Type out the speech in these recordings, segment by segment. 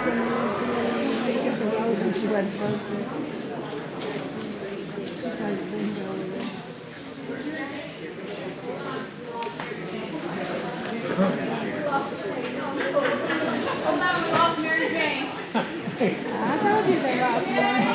I told you they lost money.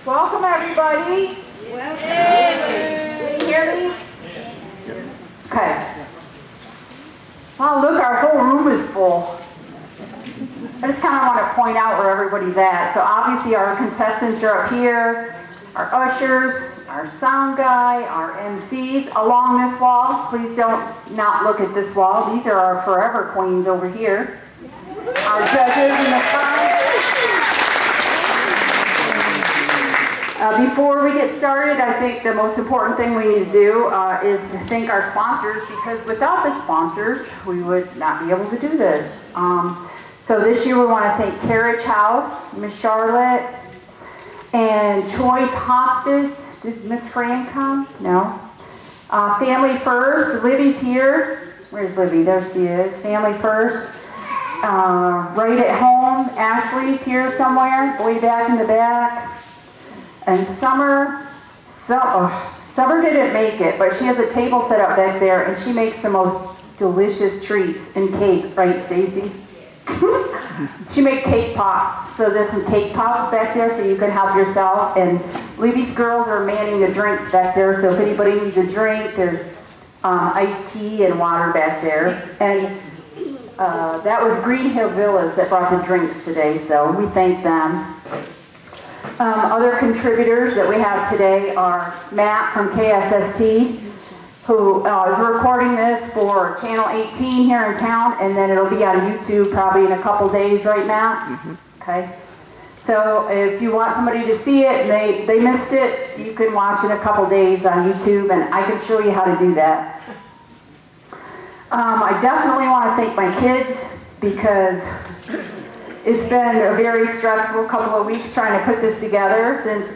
Welcome, everybody. Welcome. Can you hear me? Okay. Wow, look, our whole room is full. I just kind of want to point out where everybody's at. So obviously our contestants are up here, our ushers, our sound guy, our MCs along this wall. Please don't not look at this wall. These are our forever queens over here. Our judges in the front. Before we get started, I think the most important thing we need to do is to thank our sponsors, because without the sponsors, we would not be able to do this. So this year we want to thank Carriage House, Miss Charlotte, and Choice Hospice. Did Miss Fran come? No. Family First, Libby's here. Where's Libby? There she is. Family First. Right at Home, Ashley's here somewhere, way back in the back. And Summer didn't make it, but she has a table set up back there, and she makes the most delicious treats and cake, right, Stacy? She makes cake pops, so there's some cake pops back there so you can help yourself. And Libby's girls are manning the drinks back there, so if anybody needs a drink, there's iced tea and water back there. And that was Green Hill Villas that brought the drinks today, so we thank them. Other contributors that we have today are Matt from KSST, who is recording this for Channel 18 here in town, and then it'll be on YouTube probably in a couple days, right, Matt? Mm-hmm. Okay. So if you want somebody to see it and they missed it, you can watch in a couple days on YouTube, and I can show you how to do that. I definitely want to thank my kids, because it's been a very stressful couple of weeks trying to put this together since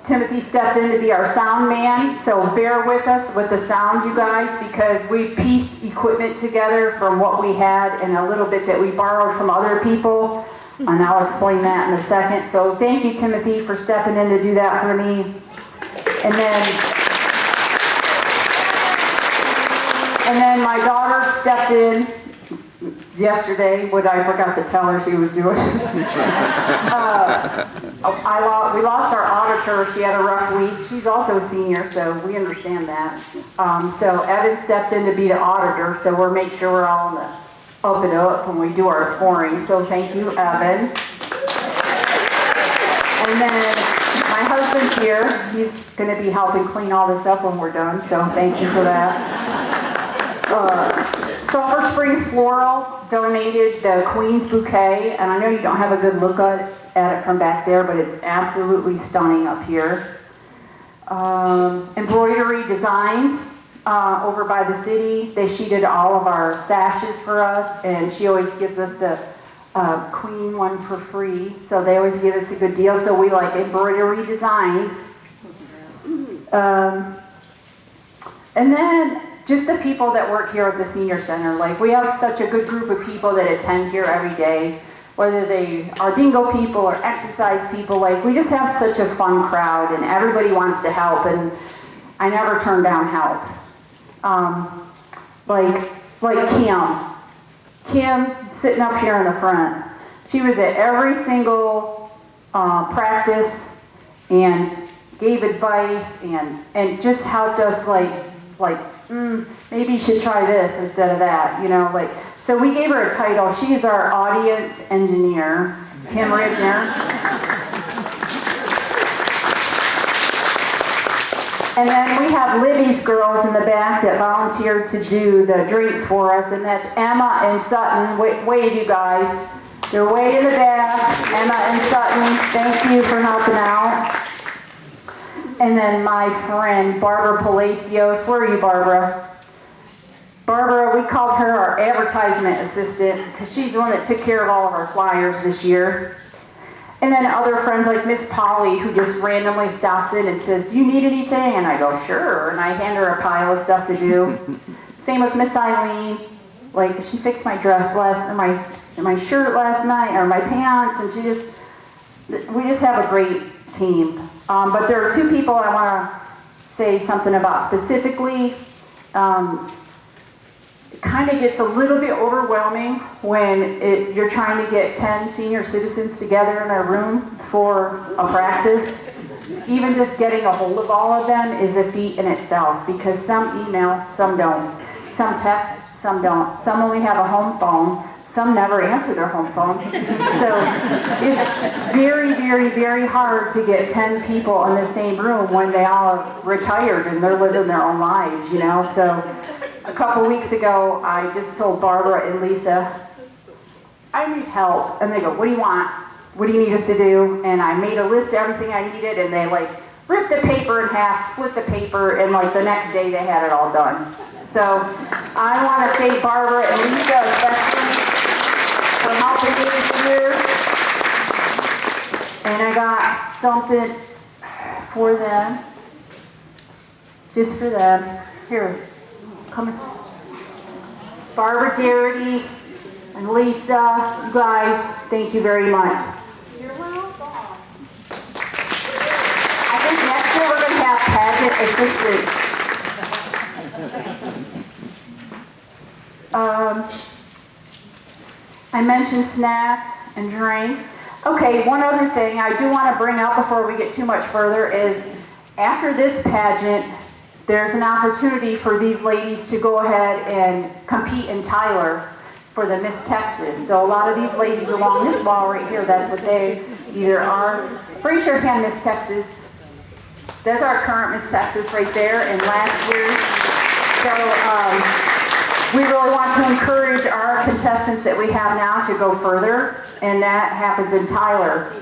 Timothy stepped in to be our sound man. So bear with us with the sound, you guys, because we pieced equipment together from what we had and a little bit that we borrowed from other people. And I'll explain that in a second. So thank you, Timothy, for stepping in to do that for me. And then my daughter stepped in yesterday, what I forgot to tell her she was doing. We lost our auditor. She had a rough week. She's also a senior, so we understand that. So Evan stepped in to be the auditor, so we'll make sure we're all on the up and up when we do our scoring. So thank you, Evan. And then my husband's here. He's going to be helping clean all this up when we're done, so thank you for that. Sulphur Springs Floral donated the Queen's Bouquet, and I know you don't have a good look at it from back there, but it's absolutely stunning up here. Embroidery Designs over by the city, they sheeted all of our sashes for us, and she always gives us the Queen one for free, so they always give us a good deal, so we like Embroidery Designs. And then just the people that work here at the senior center. Like, we have such a good group of people that attend here every day, whether they are bingo people or exercise people. Like, we just have such a fun crowd, and everybody wants to help, and I never turn down help. Like Kim sitting up here in the front. She was at every single practice and gave advice and just helped us maybe you should try this instead of that, you know, like, so we gave her a title. She is our audience engineer, Kim Ribner. And then we have Libby's girls in the back that volunteered to do the drinks for us, and that's Emma and Sutton. Wave, you guys. They're way in the back. Emma and Sutton, thank you for helping out. And then my friend, Barbara Palacios. Where are you, Barbara? Barbara, we called her our advertisement assistant because she's the one that took care of all of our flyers this year. And then other friends like Miss Polly, who just randomly stops in and says, do you need anything? And I go, sure. And I hand her a pile of stuff to do. Same with Miss Eileen. Like, she fixed my dress my shirt last night, or my pants, and we just have a great team. But there are two people I want to say something about specifically. It kind of gets a little bit overwhelming when you're trying to get 10 senior citizens together in a room for a practice. Even just getting a hold of all of them is a feat in itself, because some email, some don't. Some text, some don't. Some only have a home phone. Some never answer their home phone. So it's very, very, very hard to get 10 people in the same room when they all are retired and they're living their own lives, you know. So a couple weeks ago, I just told Barbara and Lisa, I need help. And they go, what do you want? What do you need us to do? And I made a list of everything I needed, and they ripped the paper in half, split the paper, and the next day they had it all done. So I want to thank Barbara and Lisa especially for helping me this year. And I got something for them, just for them. Here, come here. Barbara Darity and Lisa, you guys, thank you very much. You're welcome. I think next year we're going to have pageant assistants. I mentioned snacks and drinks. Okay, one other thing I do want to bring up before we get too much further is, after this pageant, there's an opportunity for these ladies to go ahead and compete in Tyler for the Miss Texas. So a lot of these ladies along this wall right here, that's what they either are. Raise your hand, Miss Texas. That's our current Miss Texas right there, and last year. So we really want to encourage our contestants that we have now to go further, and that happens in Tyler.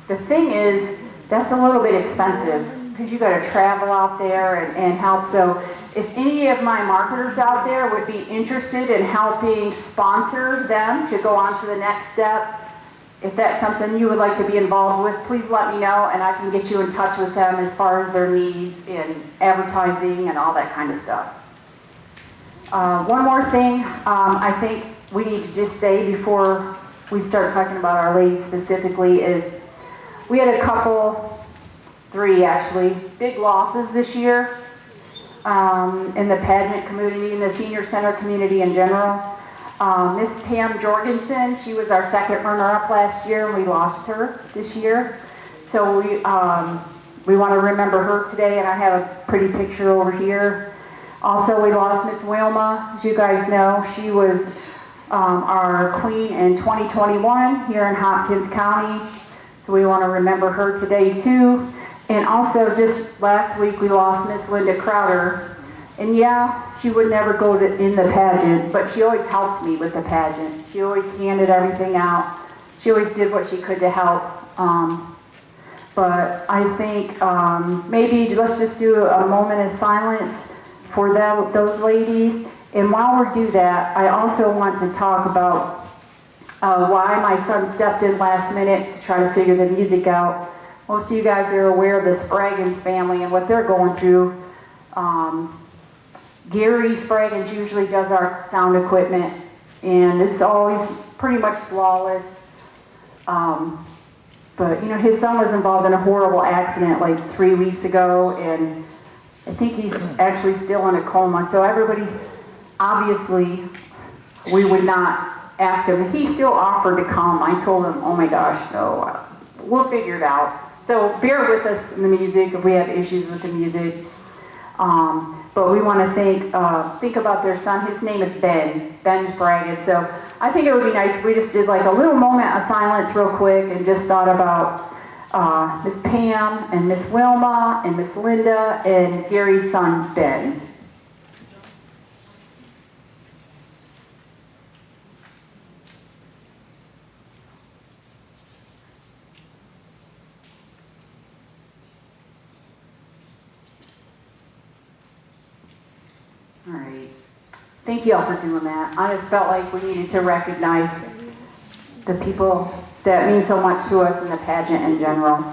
The thing is, that's a little bit expensive, because you got to travel out there and help. So if any of my marketers out there would be interested in helping sponsor them to go on to the next step, if that's something you would like to be involved with, please let me know, and I can get you in touch with them as far as their needs in advertising and all that kind of stuff. One more thing I think we need to just say before we start talking about our ladies specifically is, we had three actually, big losses this year. in the pageant community, in the senior center community in general. Miss Pam Jorgensen, she was our second runner-up last year, and we lost her this year. So we want to remember her today, and I have a pretty picture over here. Also, we lost Miss Wilma. As you guys know, she was our queen in 2021 here in Hopkins County. So we want to remember her today too. And also, just last week, we lost Miss Linda Crowder. And yeah, she would never go in the pageant, but she always helped me with the pageant. She always handed everything out. She always did what she could to help. But I think maybe let's just do a moment of silence for those ladies. And while we do that, I also want to talk about why my son stepped in last minute to try to figure the music out. Most of you guys are aware of the Spraggins family and what they're going through. Gary Spraggins usually does our sound equipment, and it's always pretty much flawless. But you know, his son was involved in a horrible accident like 3 weeks ago, and I think he's actually still in a coma. So everybody, obviously, we would not ask him. He still offered to come. I told him, oh my gosh, no, we'll figure it out. So bear with us in the music if we have issues with the music. But we want to think about their son. His name is Ben Spraggins. So I think it would be nice if we just did like a little moment of silence real quick and just thought about Miss Pam and Miss Wilma and Miss Linda and Gary's son, Ben. All right. Thank you all for doing that. I just felt like we needed to recognize the people that mean so much to us in the pageant in general.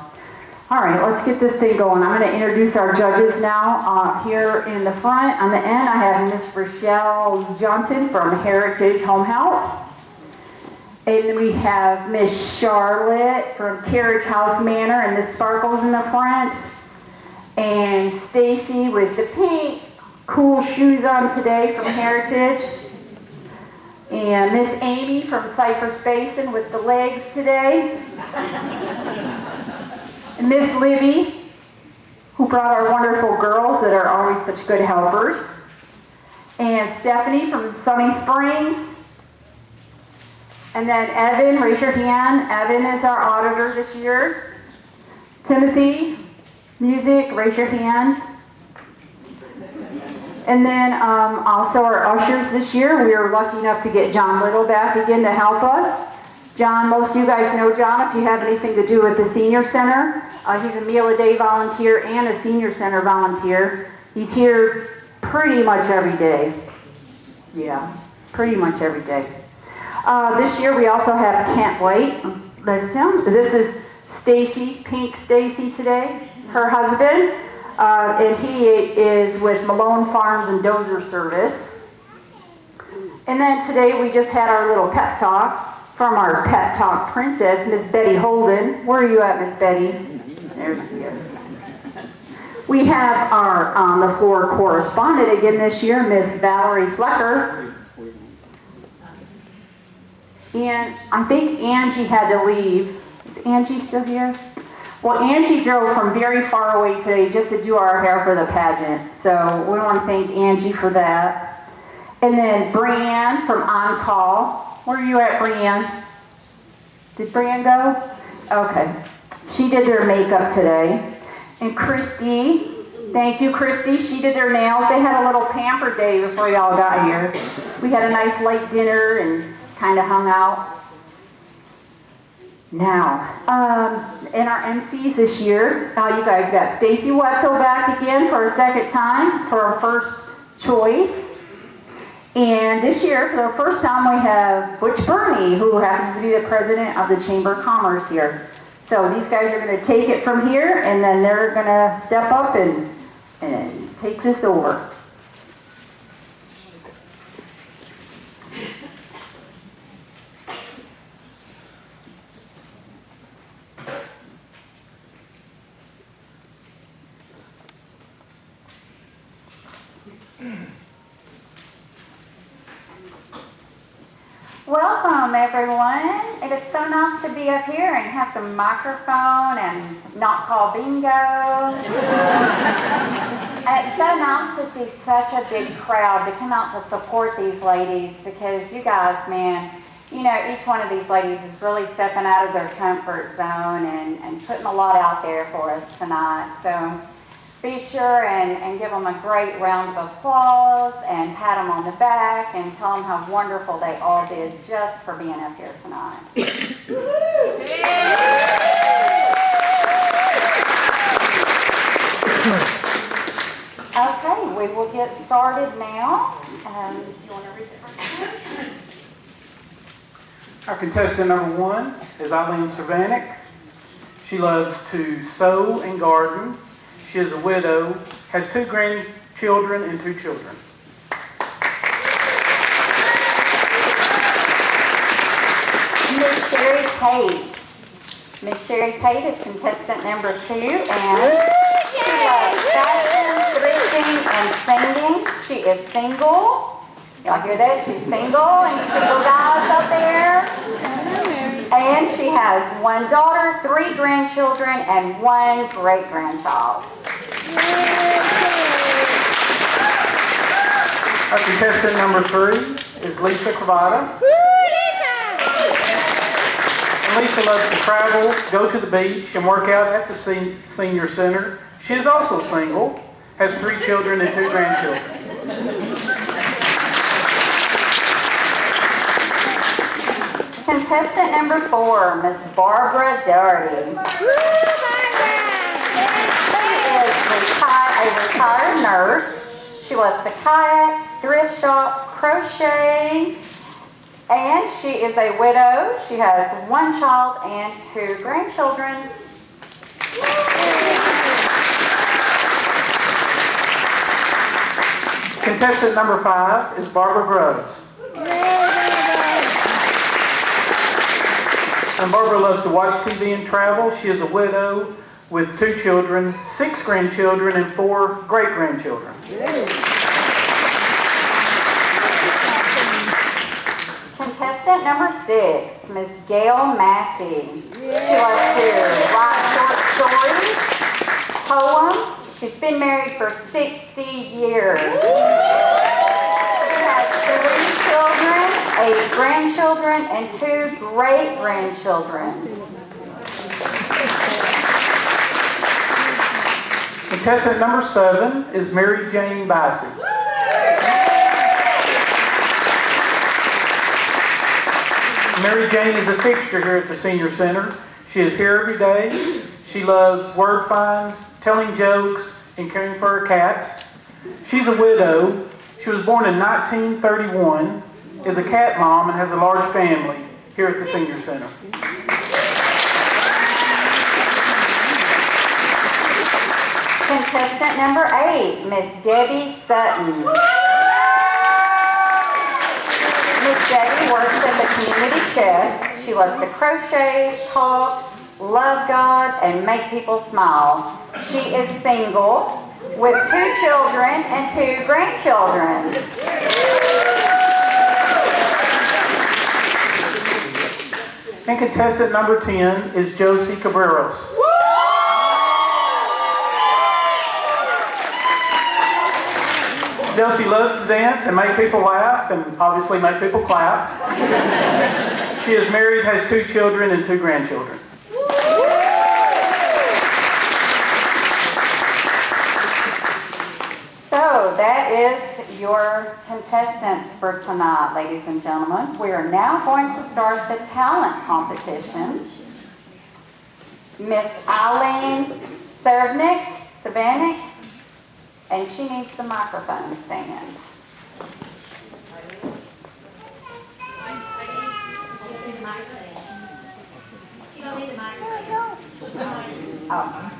All right, let's get this thing going. I'm going to introduce our judges now. Here in the front, on the end, I have Miss Rochelle Johnson from Heritage Home Health. And then we have Miss Charlotte from Carriage House Manor and the sparkles in the front. And Stacy with the pink cool shoes on today from Heritage. And Miss Amy from Cypress Basin with the legs today. And Miss Libby, who brought our wonderful girls that are always such good helpers. And Stephanie from Sunny Springs. And then Evan, raise your hand. Evan is our auditor this year. Timothy, music, raise your hand. And then also our ushers this year, we were lucky enough to get John Little back again to help us. John, most of you guys know John if you have anything to do with the senior center. He's a meal a day volunteer and a senior center volunteer. He's here pretty much every day. Yeah, pretty much every day. This year we also have Kent White. That's him. This is Stacy, Pink Stacy today, her husband. And he is with Malone Farms and Dozer Service. And then today we just had our little pep talk from our pep talk princess, Miss Betty Holden. Where are you at, Miss Betty? There she is. We have our on the floor correspondent again this year, Miss Valerie Flecker. And I think Angie had to leave. Is Angie still here? Well, Angie drove from very far away today just to do our hair for the pageant. So we want to thank Angie for that. And then Brianne from On Call. Where are you at, Brianne? Did Brianne go? Okay. She did their makeup today. And Christy, thank you, Christy. She did their nails. They had a little pamper day before y'all got here. We had a nice light dinner and kind of hung out. Now, in our MCs this year, you guys got Stacy Wetzel back again for a second time for our first choice. And this year, for the first time, we have Butch Burney, who happens to be the president of the Chamber of Commerce here. So these guys are going to take it from here, and then they're going to step up and take this over. Welcome, everyone. It is so nice to be up here and have the microphone and not call bingo. It's so nice to see such a big crowd to come out to support these ladies, because you guys, man, you know, each one of these ladies is really stepping out of their comfort zone and putting a lot out there for us tonight. So be sure and give them a great round of applause and pat them on the back and tell them how wonderful they all did just for being up here tonight. Okay, we will get started now. Do you want to read the first one? Our contestant number 1 is Eileen Cervanek. She loves to sew and garden. She is a widow, has 2 grandchildren and 2 children. Miss Sherry Tate. Miss Sherry Tate is contestant number 2, and she loves fashion, thrifting, and singing. She is single. Y'all hear that? She's single, and you single guys up there. And she has 1 daughter, 3 grandchildren, and 1 great-grandchild. Our contestant number 3 is Lisa Cravata. And Lisa loves to travel, go to the beach, and work out at the senior center. She is also single, has 3 children and 2 grandchildren. Contestant number 4, Miss Barbara Doherty. A retired nurse. She loves to kayak, thrift shop, crochet, and she is a widow. She has 1 child and 2 grandchildren. Contestant number 5 is Barbara Grubbs. And Barbara loves to watch TV and travel. She is a widow with 2 children, 6 grandchildren, and 4 great-grandchildren. Contestant number 6, Miss Gail Massey. She loves to write short stories, poems. She's been married for 60 years. She has 3 children, 8 grandchildren, and 2 great-grandchildren. Contestant number 7 is Mary Jane Bassey. Mary Jane is a fixture here at the Senior Center. She is here every day. She loves word finds, telling jokes, and caring for her cats. She's a widow. She was born in 1931, is a cat mom, and has a large family here at the Senior Center. Contestant number 8, Miss Debbie Sutton. Miss Debbie works at the community chest. She loves to crochet, talk, love God, and make people smile. She is single with 2 children and 2 grandchildren. And contestant number 10 is Josie Cabreros. Josie loves to dance and make people laugh and obviously make people clap. She is married, has 2 children and 2 grandchildren. So that is your contestants for tonight, ladies and gentlemen. We are now going to start the talent competition. Miss Eileen Cervanek, and she needs the microphone stand. You don't need a microphone. Oh.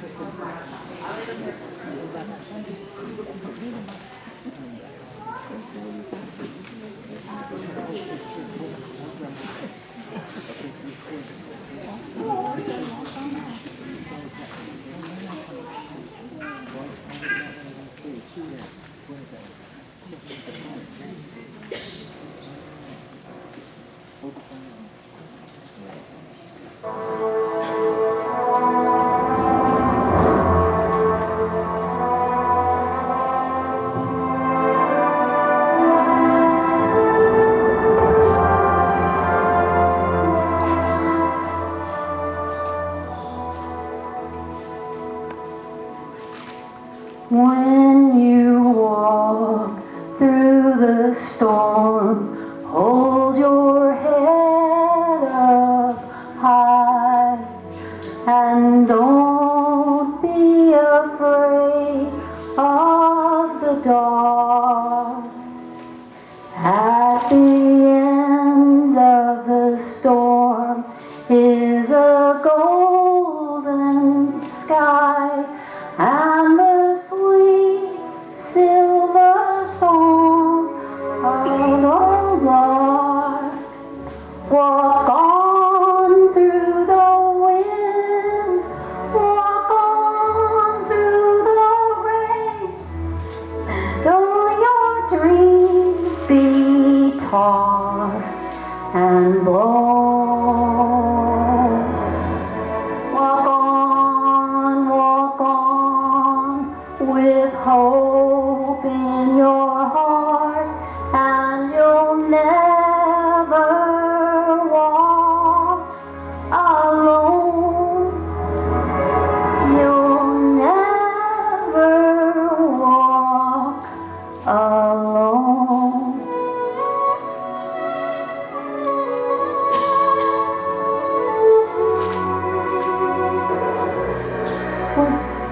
When you walk through the storm, hold your head up high and don't be afraid of the dark. At the end of the storm is a golden sky and the sweet silver song of the lark. Walk on through the wind, walk on through the rain, though your dreams be tossed and blown. Walk on with hope in your heart, and you'll never walk alone. You'll never walk alone.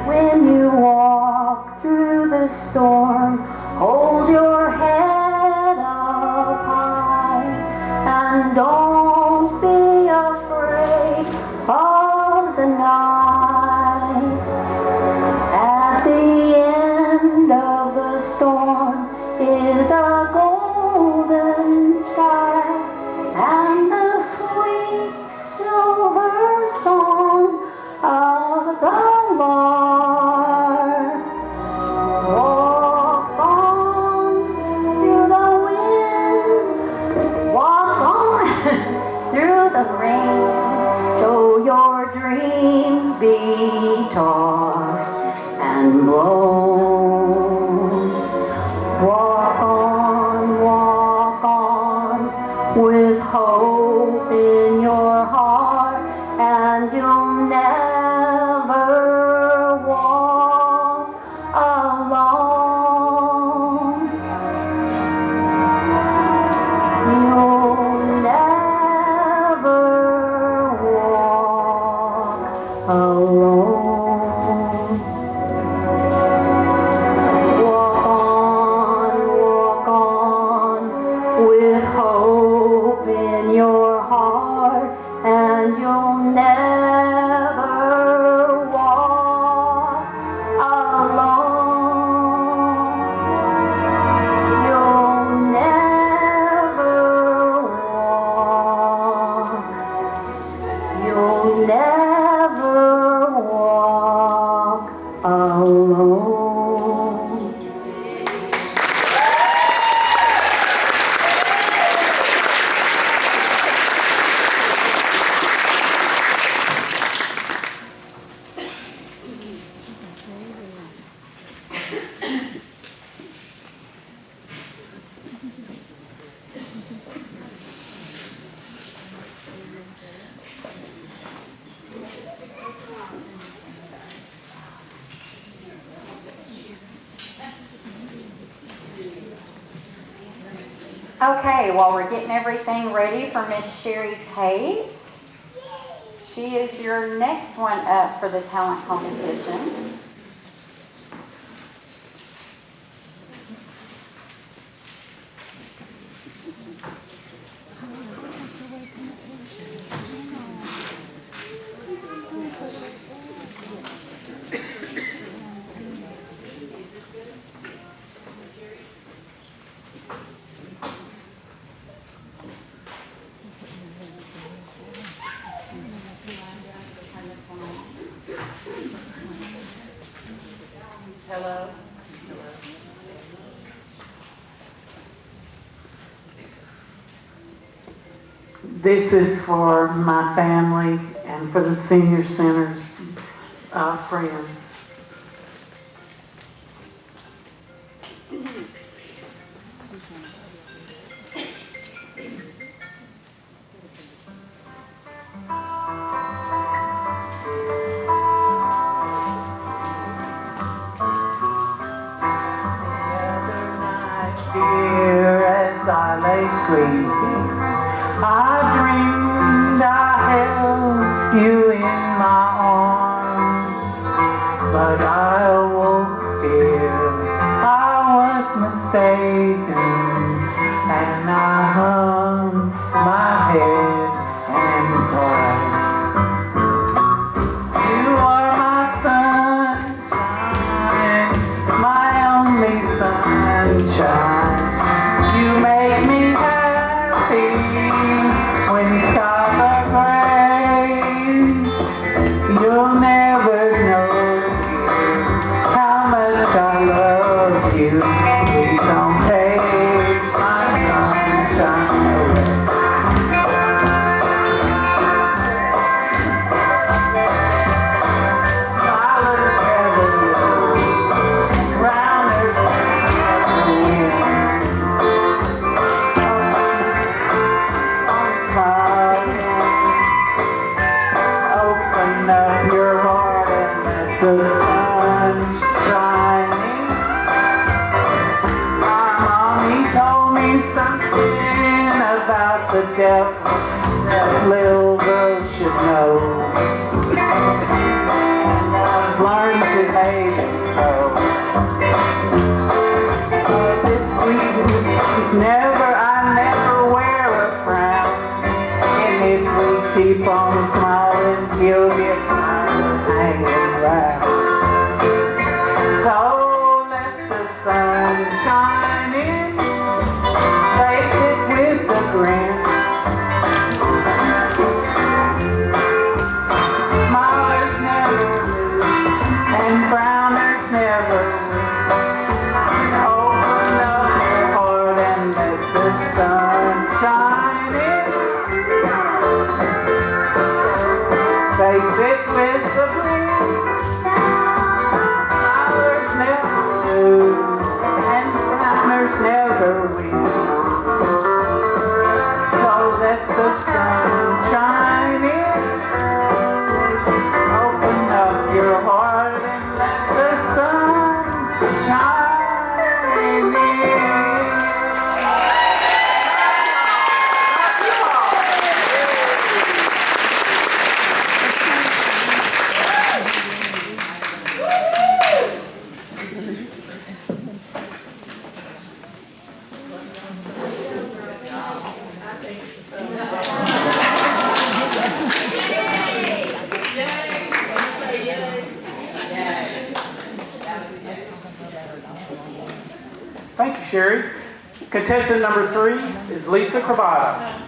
When you walk through the storm, hold your head up high and don't be afraid of the night. At the end of the storm is a golden sky and the sweet silver song of the lark. Walk on through the wind, walk on through the rain, though your dreams be tossed and blown. Walk on with hope in your heart, and you'll never walk alone. You'll never walk alone. Walk on with hope in your heart, and you'll never walk alone. You'll never walk. You'll never walk alone. Okay, while we're getting everything ready for Miss Sherry Tate, she is your next one up for the talent competition. This is for my family and for the senior center's friends. Dear, as I lay sleeping, I dreamed I held you in my arms, but I awoke, dear, I was mistaken, and I hung my head and cried. You are my sunshine, my only sunshine. You make me happy when skies are gray. You'll never know how much I love you. Please don't take my sunshine away. Smilers never lose, frowners never win. Open up your heart and let the sun shine in. My mommy told me something about the devil that little girls should know, and I've learned to hate it so. I never wear a frown. And if we keep on smiling, he'll get tired of hanging around. So let the sun shine in, face it with a grin. Smilers never lose, and frowners never win. Open up your heart and let the sun shine in. Face it with the grin. Smilers never lose, and frowners never win. So let the sun shine in. Open up your heart and let the sun shine in. Thank you, Sherry. Contestant number 3 is Lisa Cravata.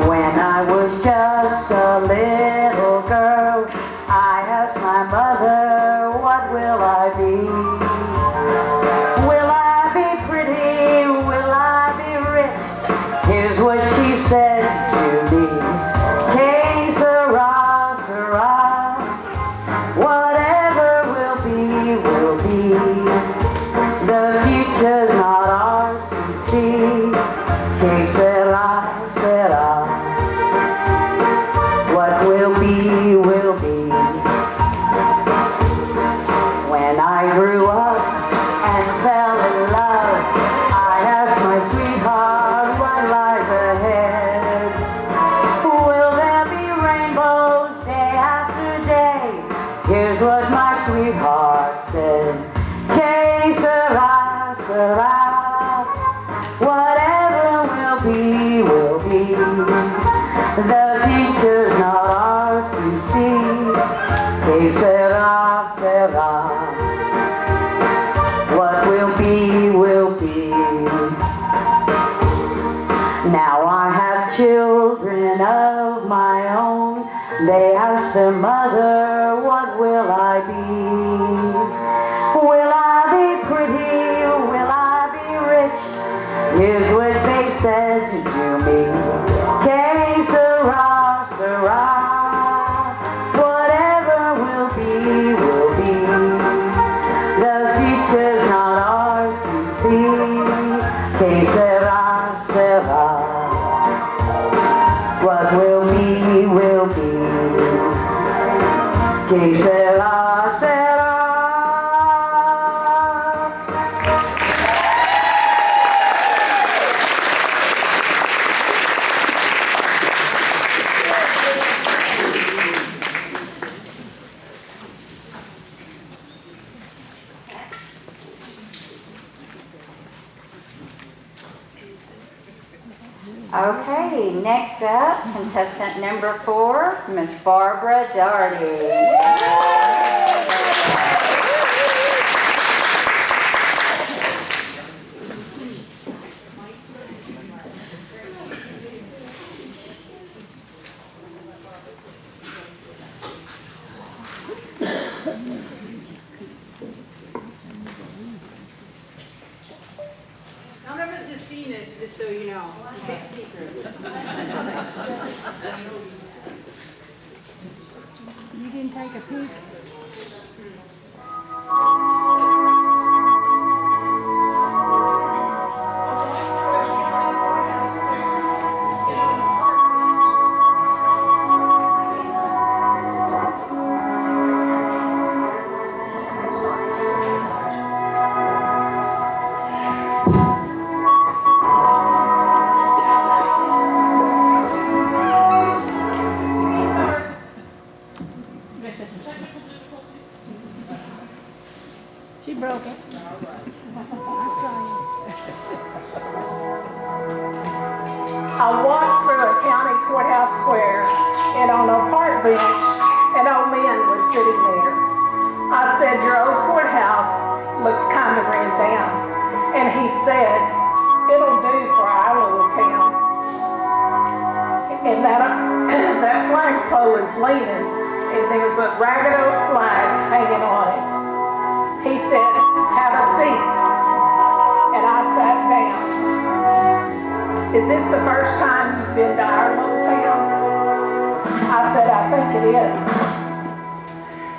When I was just a little girl, I asked my mother, what will I be? Will I be pretty? Will I be rich? Here's what she said to me. Que sera, sera. Whatever will be, will be. The future's not ours to see. Que sera, sera. What will be, will be. When I grew up and fell in love, I asked my sweetheart what lies ahead. The future's not ours to see. Que sera, sera. What will be, will be. Now I have children of my own. They ask their mother, what will I be? Will I be pretty? Will I be rich? Here's what they said to me. Que sera, sera. Whatever will be, will be. The future's not ours to see. Que sera, sera. What will be, will be. Que sera, sera. Okay, next up, contestant number 4, Miss Barbara Doherty. None of us have seen this, just so you know. It's a big secret. You didn't take a peek? She broke it. I walked through a county courthouse square, and on a park bench, an old man was sitting there. I said, "Your old courthouse looks kind of ran down." And he said, "It'll do for our little town." And that flagpole is leaning, and there's a ragged old flag hanging on it. He said, "Have a seat." And I sat down. "Is this the first time you've been to our little town?" I said, "I think it is."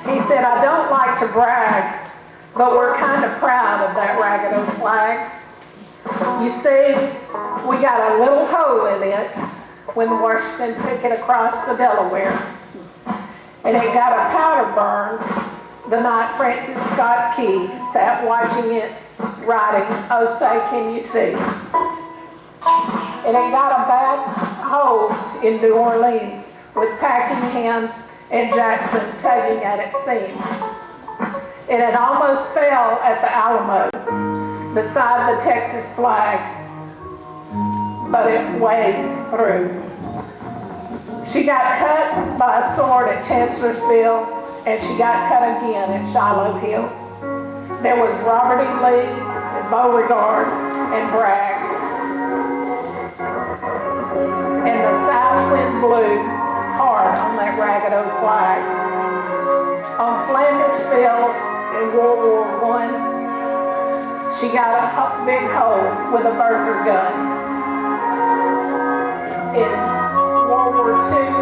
He said, "I don't like to brag, but we're kind of proud of that ragged old flag. You see, we got a little hole in it when Washington took it across the Delaware. And it got a powder burn the night Francis Scott Key sat watching it writing, 'Oh, say, can you see?' And it got a bad hole in New Orleans with Packingham and Jackson tugging at its seams. And it almost fell at the Alamo beside the Texas flag, but it waved through. She got cut by a sword at Chancellorsville, and she got cut again at Shiloh Hill. There was Robert E. Lee, and Beauregard, and Bragg. And the south wind blew hard on that ragged old flag. On Flanders Field in World War I, she got a big hole with a Bertha gun. In World War II,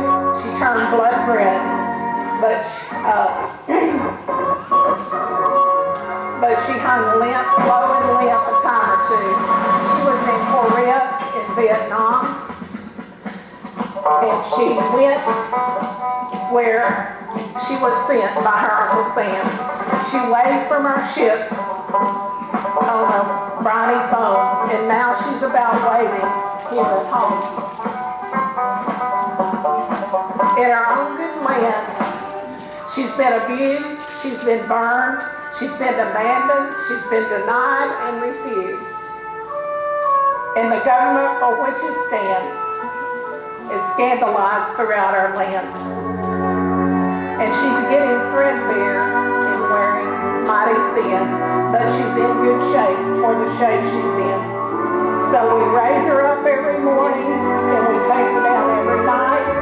she turned blood red, but she hung limp, low and limp a time or two. She was in Korea, in Vietnam, and she went where she was sent by her Uncle Sam. She waved from her ships on a briny foam, and now she's about waving here at home. In her own good land, she's been abused, she's been burned, she's been abandoned, she's been denied and refused. And the government for which it stands is scandalized throughout our land. And she's getting threadbare and wearing mighty thin, but she's in good shape for the shape she's in. So we raise her up every morning and we take her down every night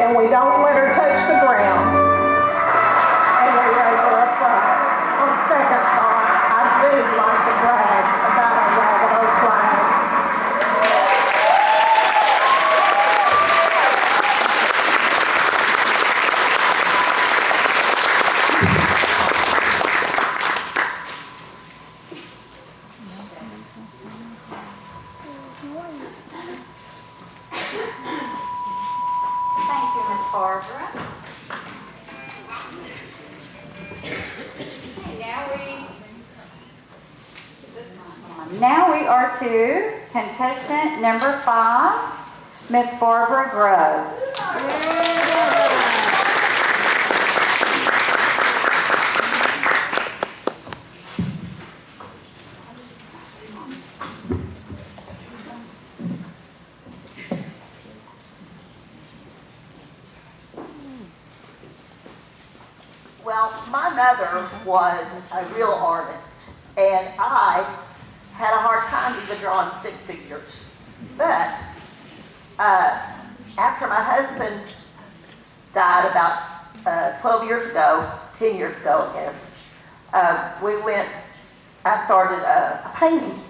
and we don't let her touch the ground. And we raise her up right. On second thought, I do like to brag about our ragged old flag. Thank you, Miss Barbara. Now we are to contestant number 5, Miss Barbara Groves. Well, my mother was a real artist, and I had a hard time even drawing stick figures. But after my husband died about 12 years ago, 10 years ago, I guess, I started a painting.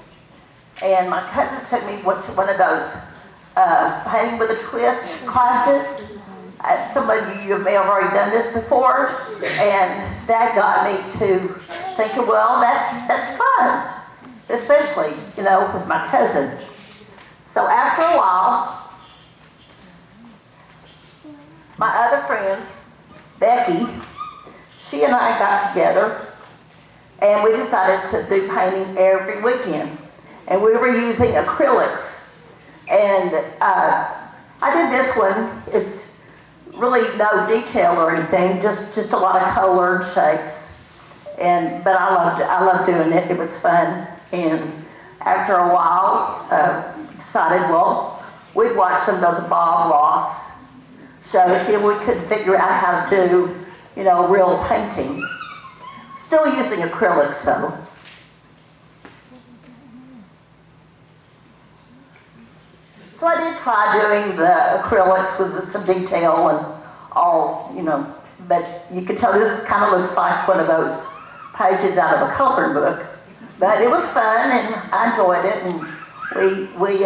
And my cousin took me to one of those painting with a twist classes. Some of you may have already done this before, and that got me to thinking, well, that's fun, especially, with my cousin. So after a while, my other friend, Becky, she and I got together, and we decided to do painting every weekend. And we were using acrylics. And I did this one. It's really no detail or anything, just a lot of color and shapes. But I loved doing it. It was fun. And after a while, decided, well, we'd watch some of those Bob Ross shows, see if we could figure out how to do, real painting. Still using acrylics though. So I did try doing the acrylics with some detail and all, but you could tell this kind of looks like one of those pages out of a coloring book. But it was fun and I enjoyed it, and we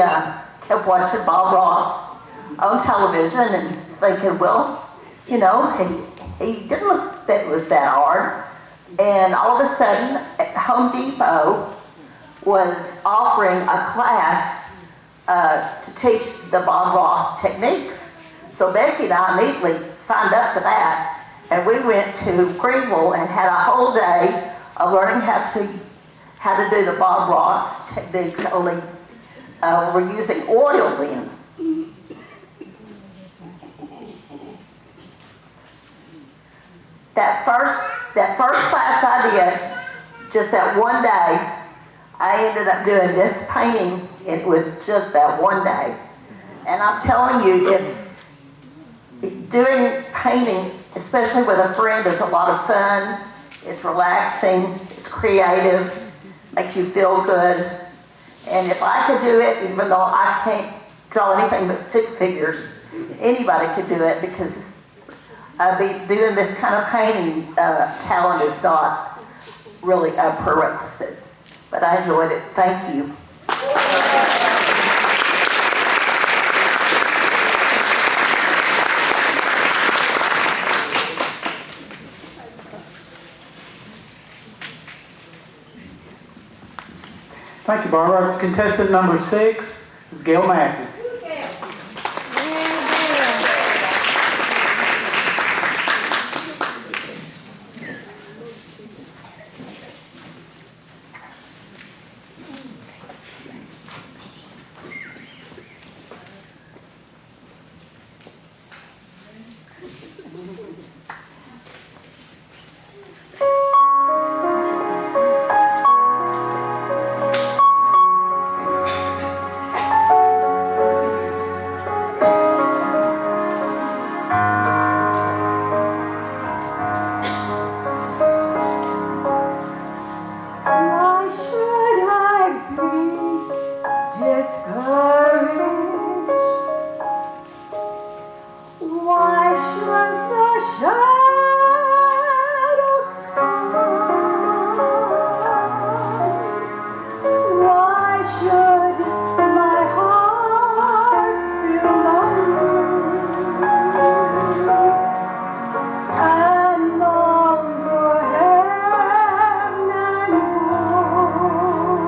kept watching Bob Ross on television and thinking, well, he didn't look that it was that hard. And all of a sudden, Home Depot was offering a class to teach the Bob Ross techniques. So Becky and I immediately signed up for that, and we went to Greenville and had a whole day of learning how to do the Bob Ross techniques, only we're using oil then. That first class I did, just that one day, I ended up doing this painting. It was just that one day. And I'm telling you, if doing painting, especially with a friend, is a lot of fun. It's relaxing, it's creative, makes you feel good. And if I could do it, even though I can't draw anything but stick figures, anybody could do it, because doing this kind of painting talent is not really a prerequisite. But I enjoyed it. Thank you. Thank you, Barbara. Contestant number 6 is Gail Massey. Why should the shadows come? Why should my heart feel lonely and long for heaven and home?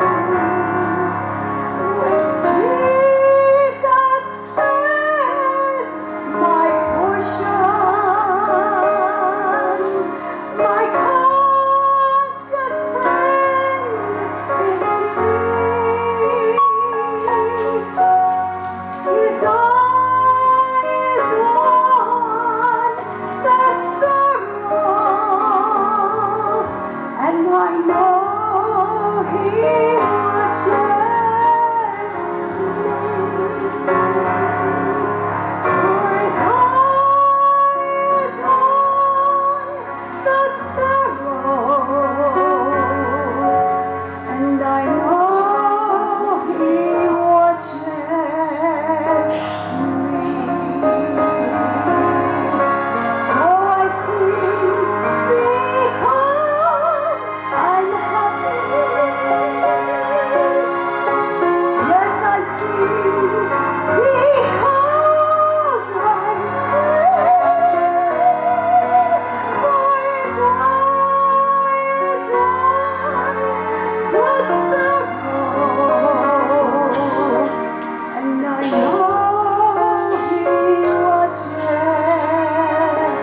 When Jesus is my portion, my constant friend is He. His eyes on the sparrow, and I know He watches me. For His eyes on the sparrow, and I know He watches me. So I sing because I'm happy. Yes, I sing because I'm free. For His eyes on the sparrow, and I know He watches me.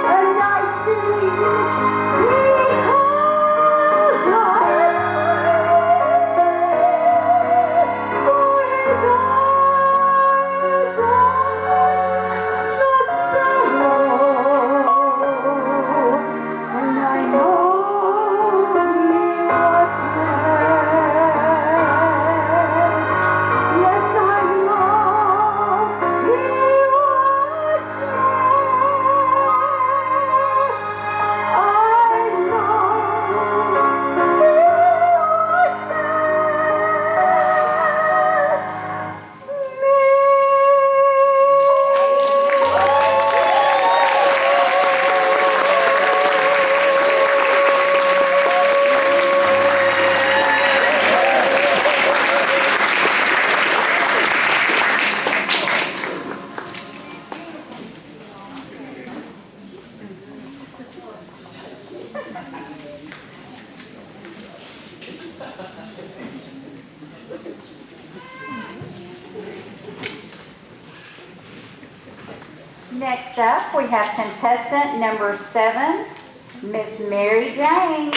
And I sing because I'm happy. For His eyes on the sparrow, and I know He watches. Yes, I know He Next up, we have contestant number 7, Miss Mary Jane.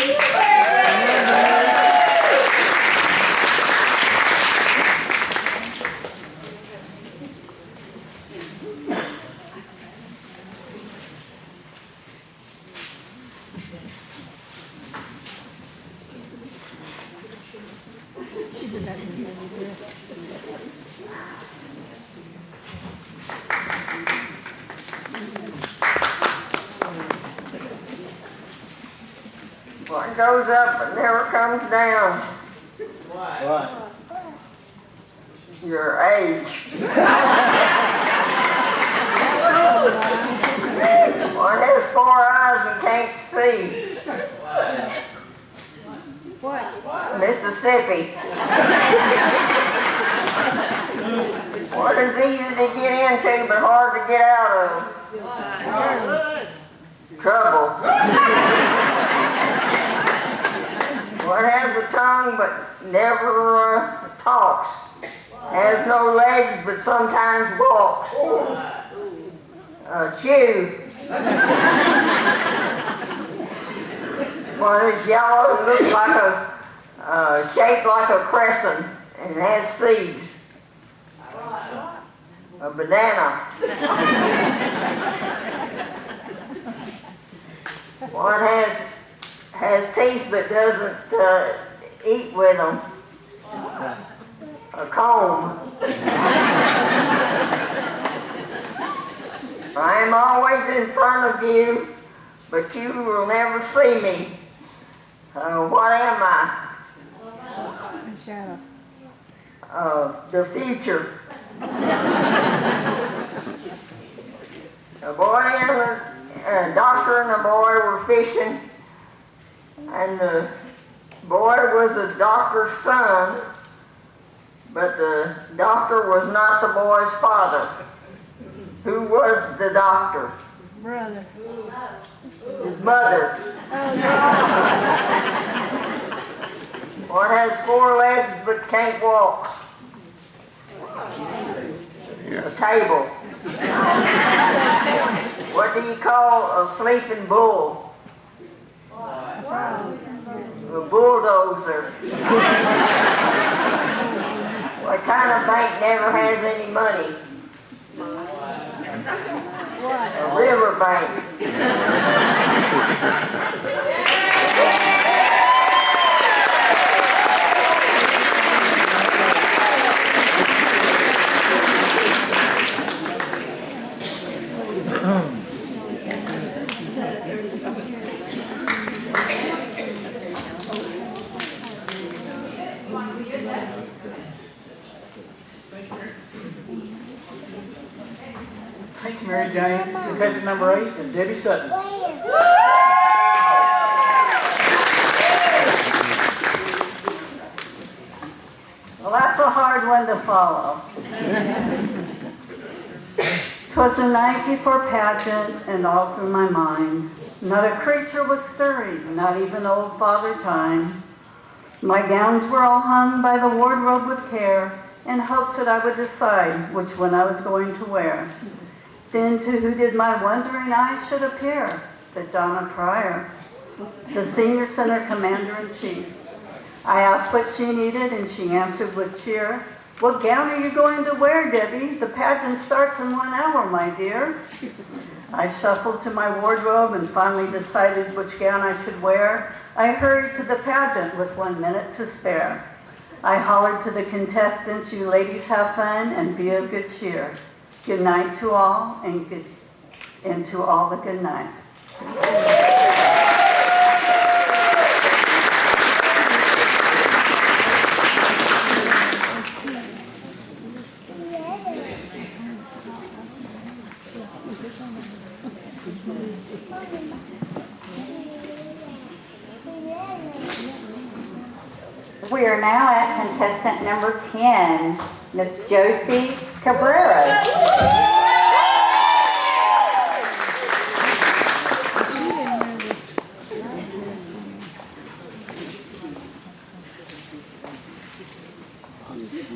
What goes up but never comes down? What? Your age. One has 4 eyes and can't see. What? Mississippi. What is easy to get into but hard to get out of? Trouble. What has a tongue but never talks? Has no legs but sometimes walks. Shoe. One is yellow and looks like shaped like a crescent and has seeds. A banana. One has teeth but doesn't eat with them. A comb. I am always in front of you, but you will never see me. What am I? Shadow. The future. A boy and a doctor and a boy were fishing, and the boy was the doctor's son, but the doctor was not the boy's father. Who was the doctor? Brother. His mother. What has 4 legs but can't walk? A table. What do you call a sleeping bull? A bulldozer. What kind of bank never has any money? A river bank. Thank you, Mary Jane. Contestant number 8 is Debbie Sutton. Well, that's a hard one to follow. 'Twas the night before pageant, and all through my mind, not a creature was stirring, not even old Father Time. My gowns were all hung by the wardrobe with care, in hopes that I would decide which one I was going to wear. Then to who did my wondering eyes should appear? Said Donna Pryor, the senior center commander-in-chief. I asked what she needed, and she answered with cheer, "What gown are you going to wear, Debbie? The pageant starts in 1 hour, my dear." I shuffled to my wardrobe and finally decided which gown I should wear. I hurried to the pageant with 1 minute to spare. I hollered to the contestants, "You ladies have fun and be of good cheer. Good night to all, and to all the good night." We are now at contestant number 10, Miss Josie Cabrera.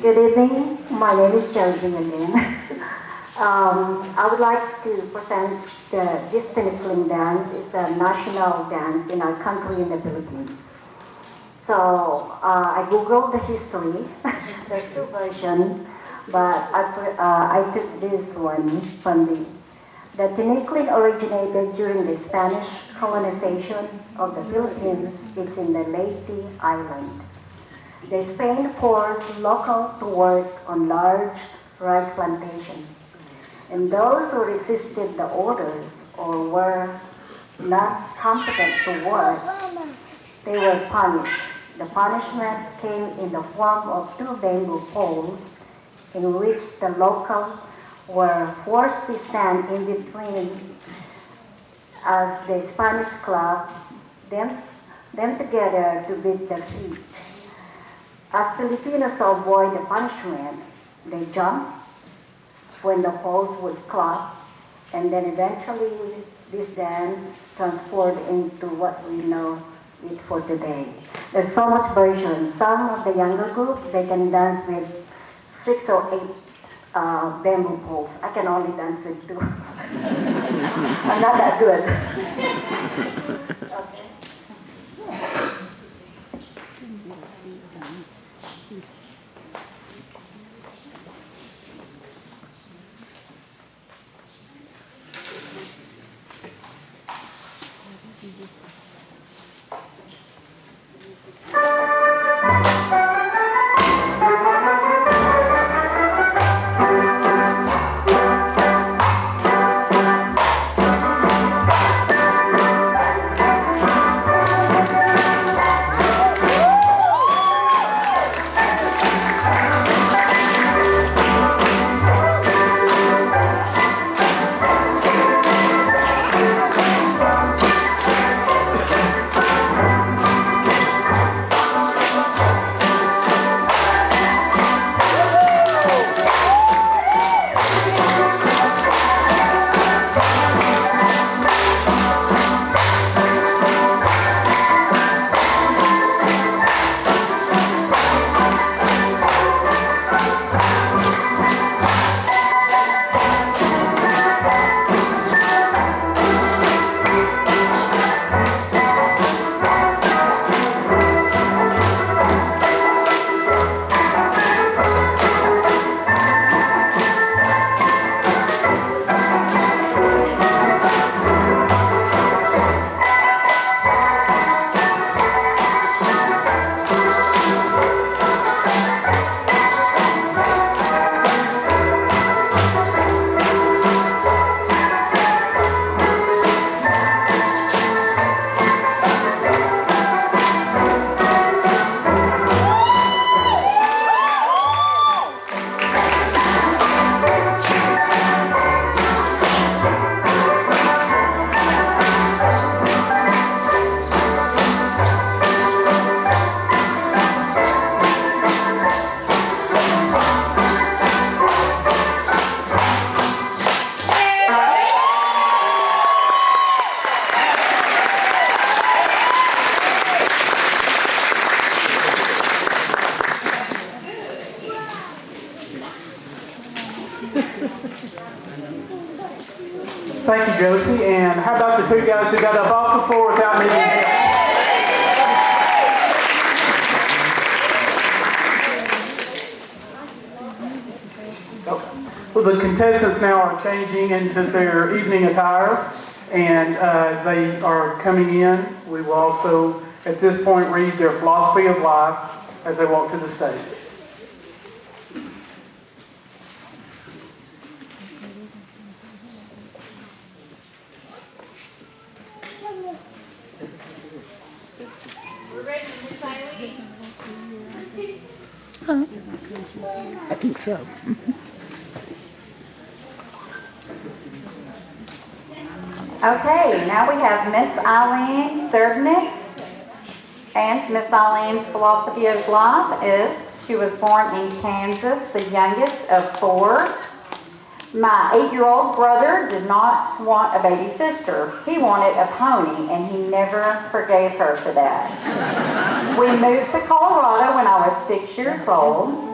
Good evening. My name is Josie again. I would like to present the Distant Fling dance. It's a national dance in our country in the Philippines. So I googled the history. There's 2 versions, but I took this one from the Tinikling originated during the Spanish colonization of the Philippines. It's in the Leyte Island. The Spain forced locals to work on large rice plantations, and those who resisted the orders or were not competent to work, they were punished. The punishment came in the form of 2 bamboo poles in which the locals were forced to stand in between as the Spanish clubbed them together to beat their feet. As Filipinos to avoid the punishment, they jumped when the poles would clap, and then eventually this dance transformed into what we know it for today. There's so much version. Some of the younger group, they can dance with 6 or 8 bamboo poles. I can only dance with 2. I'm not that good. Okay. Thank you, Josie. And how about the two guys who got up off the floor without needing help? Well, the contestants now are changing into their evening attire, and as they are coming in, we will also, at this point, read their philosophy of life as they walk to the stage. We're ready, Miss Eileen. I think so. Okay, now we have Miss Eileen Serbnick. And Miss Eileen's philosophy of life is she was born in Kansas, the youngest of 4. My 8-year-old brother did not want a baby sister. He wanted a pony, and he never forgave her for that. We moved to Colorado when I was 6 years old.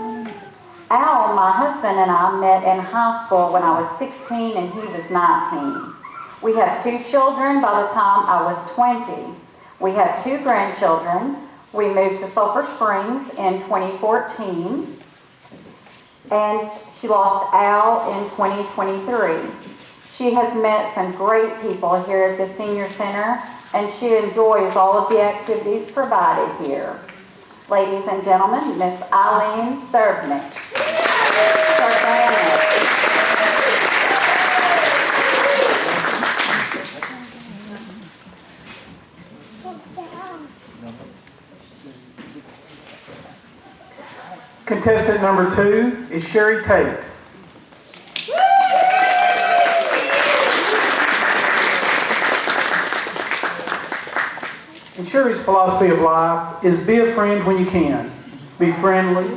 Al, my husband, and I met in high school when I was 16 and he was 19. We have 2 children by the time I was 20. We have 2 grandchildren. We moved to Sulphur Springs in 2014. And she lost Al in 2023. She has met some great people here at the Senior Center, and she enjoys all of the activities provided here. Ladies and gentlemen, Miss Eileen Serbnick. Contestant number 2 is Sherry Tate. And Sherry's philosophy of life is be a friend when you can. Be friendly.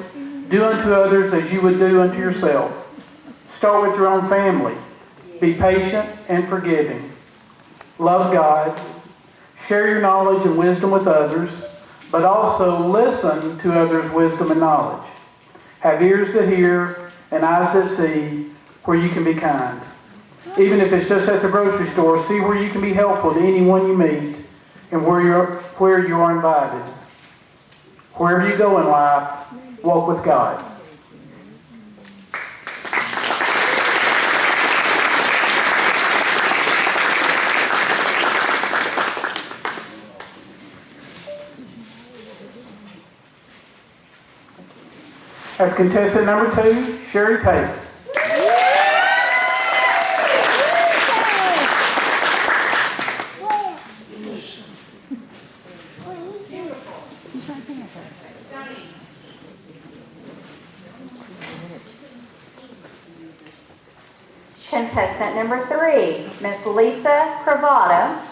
Do unto others as you would do unto yourself. Start with your own family. Be patient and forgiving. Love God. Share your knowledge and wisdom with others, but also listen to others' wisdom and knowledge. Have ears that hear and eyes that see where you can be kind. Even if it's just at the grocery store, see where you can be helpful to anyone you meet and where you are invited. Wherever you go in life, walk with God. As contestant number 2, Sherry Tate. Contestant number 3, Miss Lisa Cravata.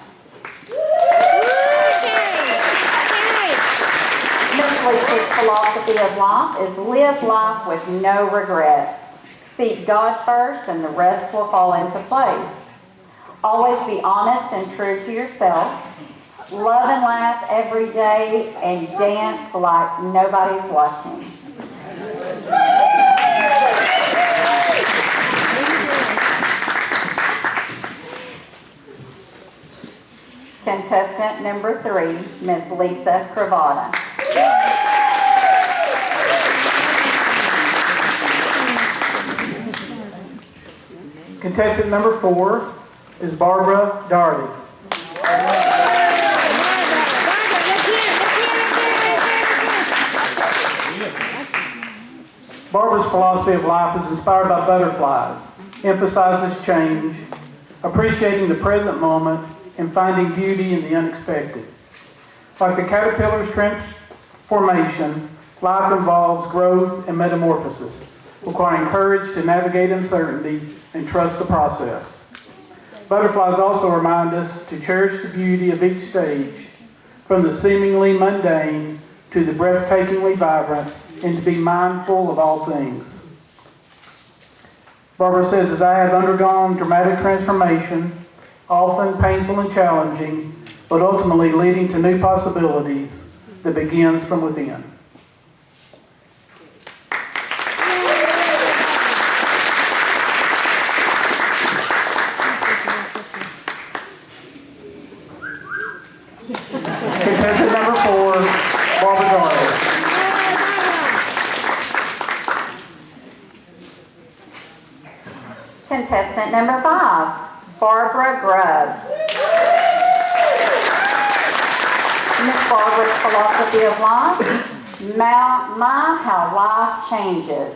Miss Lisa's philosophy of life is live life with no regrets. Seek God first and the rest will fall into place. Always be honest and true to yourself. Love and laugh every day and dance like nobody's watching. Contestant number 3, Miss Lisa Cravata. Contestant number 4 is Barbara Daugherty. Barbara's philosophy of life is inspired by butterflies, emphasizes change, appreciating the present moment, and finding beauty in the unexpected. Like the caterpillar's transformation, life involves growth and metamorphosis, requiring courage to navigate uncertainty and trust the process. Butterflies also remind us to cherish the beauty of each stage, from the seemingly mundane to the breathtakingly vibrant, and to be mindful of all things. Barbara says, as I have undergone dramatic transformation, often painful and challenging, but ultimately leading to new possibilities that begins from within. Number 5, Barbara Grubbs. Miss Barbara's philosophy of life, my how life changes.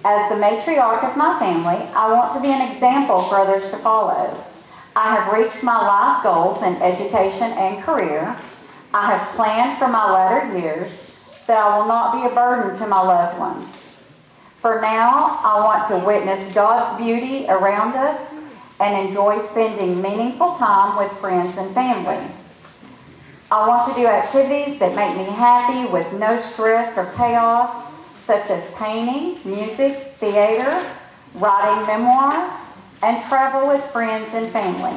As the matriarch of my family, I want to be an example for others to follow. I have reached my life goals in education and career. I have planned for my latter years that I will not be a burden to my loved ones. For now, I want to witness God's beauty around us and enjoy spending meaningful time with friends and family. I want to do activities that make me happy with no stress or chaos, such as painting, music, theater, writing memoirs, and travel with friends and family.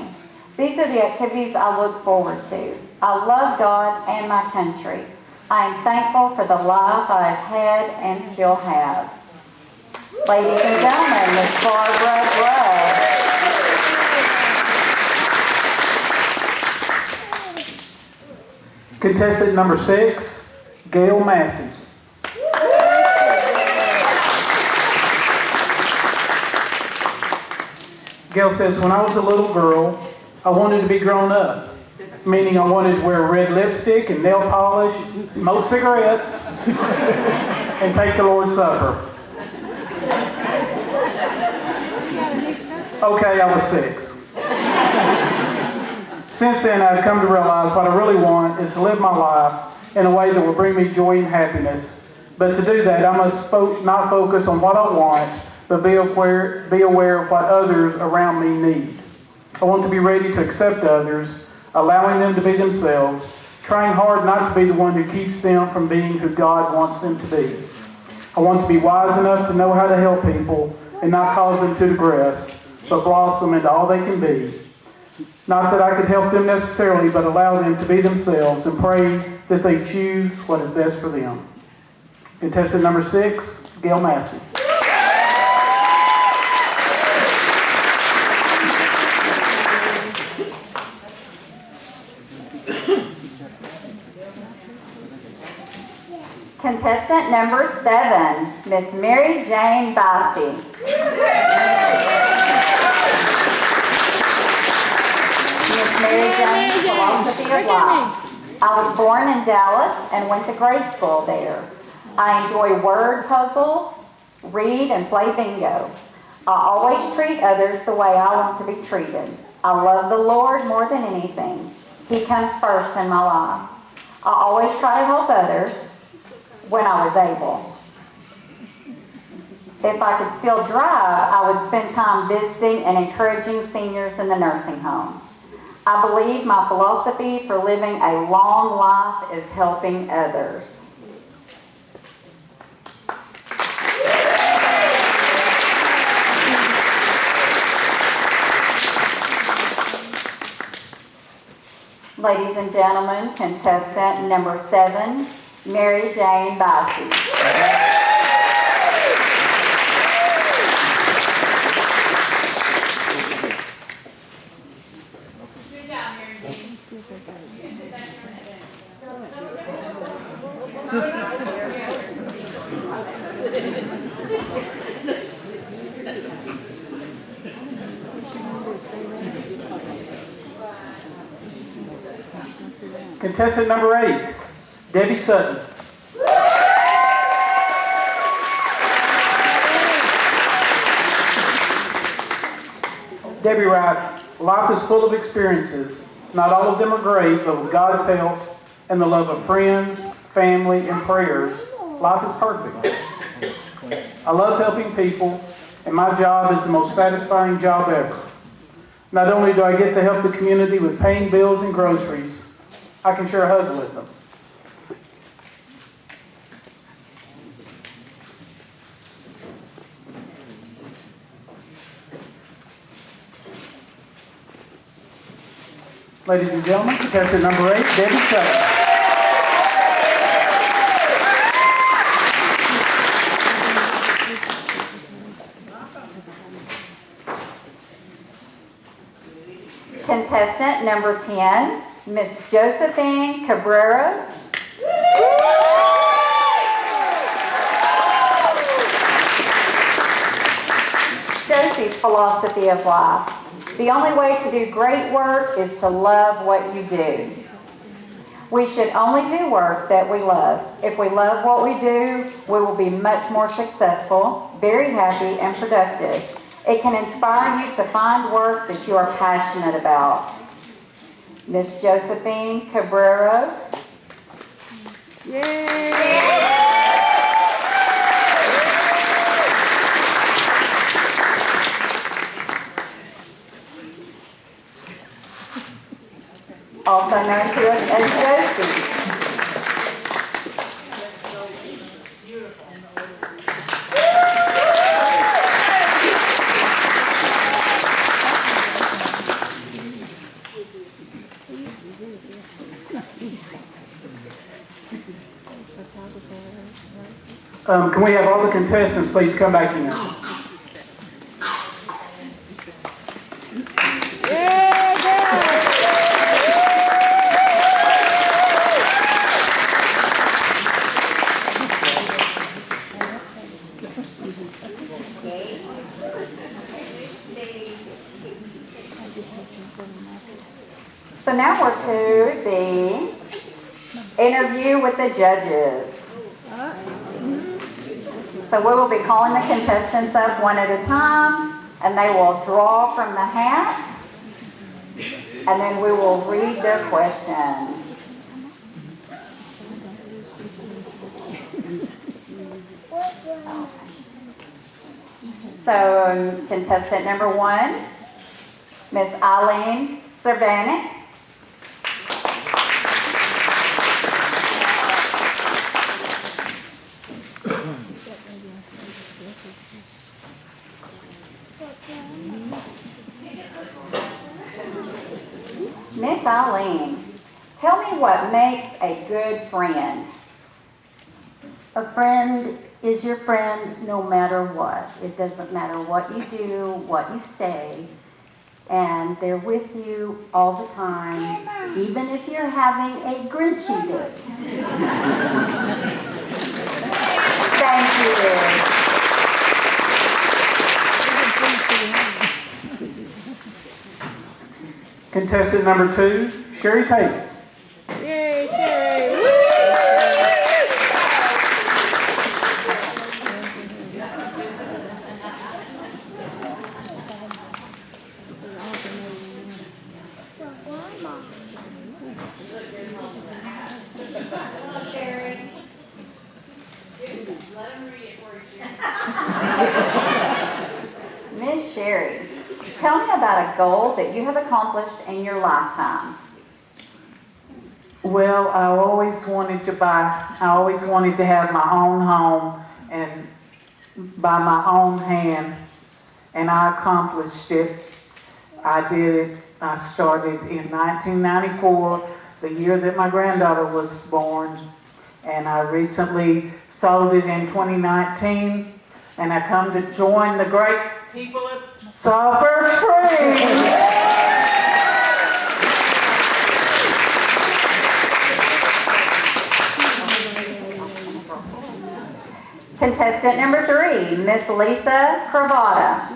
These are the activities I look forward to. I love God and my country. I am thankful for the life I have had and still have. Ladies and gentlemen, Miss Barbara Grubbs. Contestant number 6, Gail Massey. Gail says, when I was a little girl, I wanted to be grown up, meaning I wanted to wear red lipstick and nail polish, smoke cigarettes, and take the Lord's Supper. Okay, I was 6. Since then, I've come to realize what I really want is to live my life in a way that will bring me joy and happiness. But to do that, I must not focus on what I want, but be aware of what others around me need. I want to be ready to accept others, allowing them to be themselves, trying hard not to be the one who keeps them from being who God wants them to be. I want to be wise enough to know how to help people and not cause them to digress, but blossom into all they can be. Not that I could help them necessarily, but allow them to be themselves and pray that they choose what is best for them. Contestant number 6, Gail Massey. Contestant number 7, Miss Mary Jane Bassey. Miss Mary Jane's philosophy of life. I was born in Dallas and went to grade school there. I enjoy word puzzles, read, and play bingo. I always treat others the way I want to be treated. I love the Lord more than anything. He comes first in my life. I always try to help others when I was able. If I could still drive, I would spend time visiting and encouraging seniors in the nursing homes. I believe my philosophy for living a long life is helping others. Ladies and gentlemen, contestant number 7, Mary Jane Bassey. Good job, Mary Jane. Contestant number 8, Debbie Sutton. Debbie writes, life is full of experiences. Not all of them are great, but with God's help and the love of friends, family, and prayers, life is perfect. I love helping people, and my job is the most satisfying job ever. Not only do I get to help the community with paying bills and groceries, I can share a hug with them. Ladies and gentlemen, contestant number 8, Debbie Sutton. Contestant number 10, Miss Josephine Cabreras. Josie's philosophy of life. The only way to do great work is to love what you do. We should only do work that we love. If we love what we do, we will be much more successful, very happy, and productive. It can inspire you to find work that you are passionate about. Miss Josephine Cabreros. Also known to us as Josie. Can we have all the contestants please come back in? So now we're to the interview with the judges. So we will be calling the contestants up one at a time, and they will draw from the hat, and then we will read their question. So contestant number 1, Miss Eileen Cervanic. Miss Eileen, tell me what makes a good friend. A friend is your friend no matter what. It doesn't matter what you do, what you say, and they're with you all the time, even if you're having a grinchy day. Thank you. Contestant number 2, Sherry Tate. Yay, Sherry. Miss Sherry, tell me about a goal that you have accomplished in your lifetime. Well, I always wanted to have my own home and by my own hand, and I accomplished it. I did it. I started in 1994, the year that my granddaughter was born, and I recently sold it in 2019, and I come to join the great people of Sulphur Springs. Contestant number 3, Miss Lisa Cravata.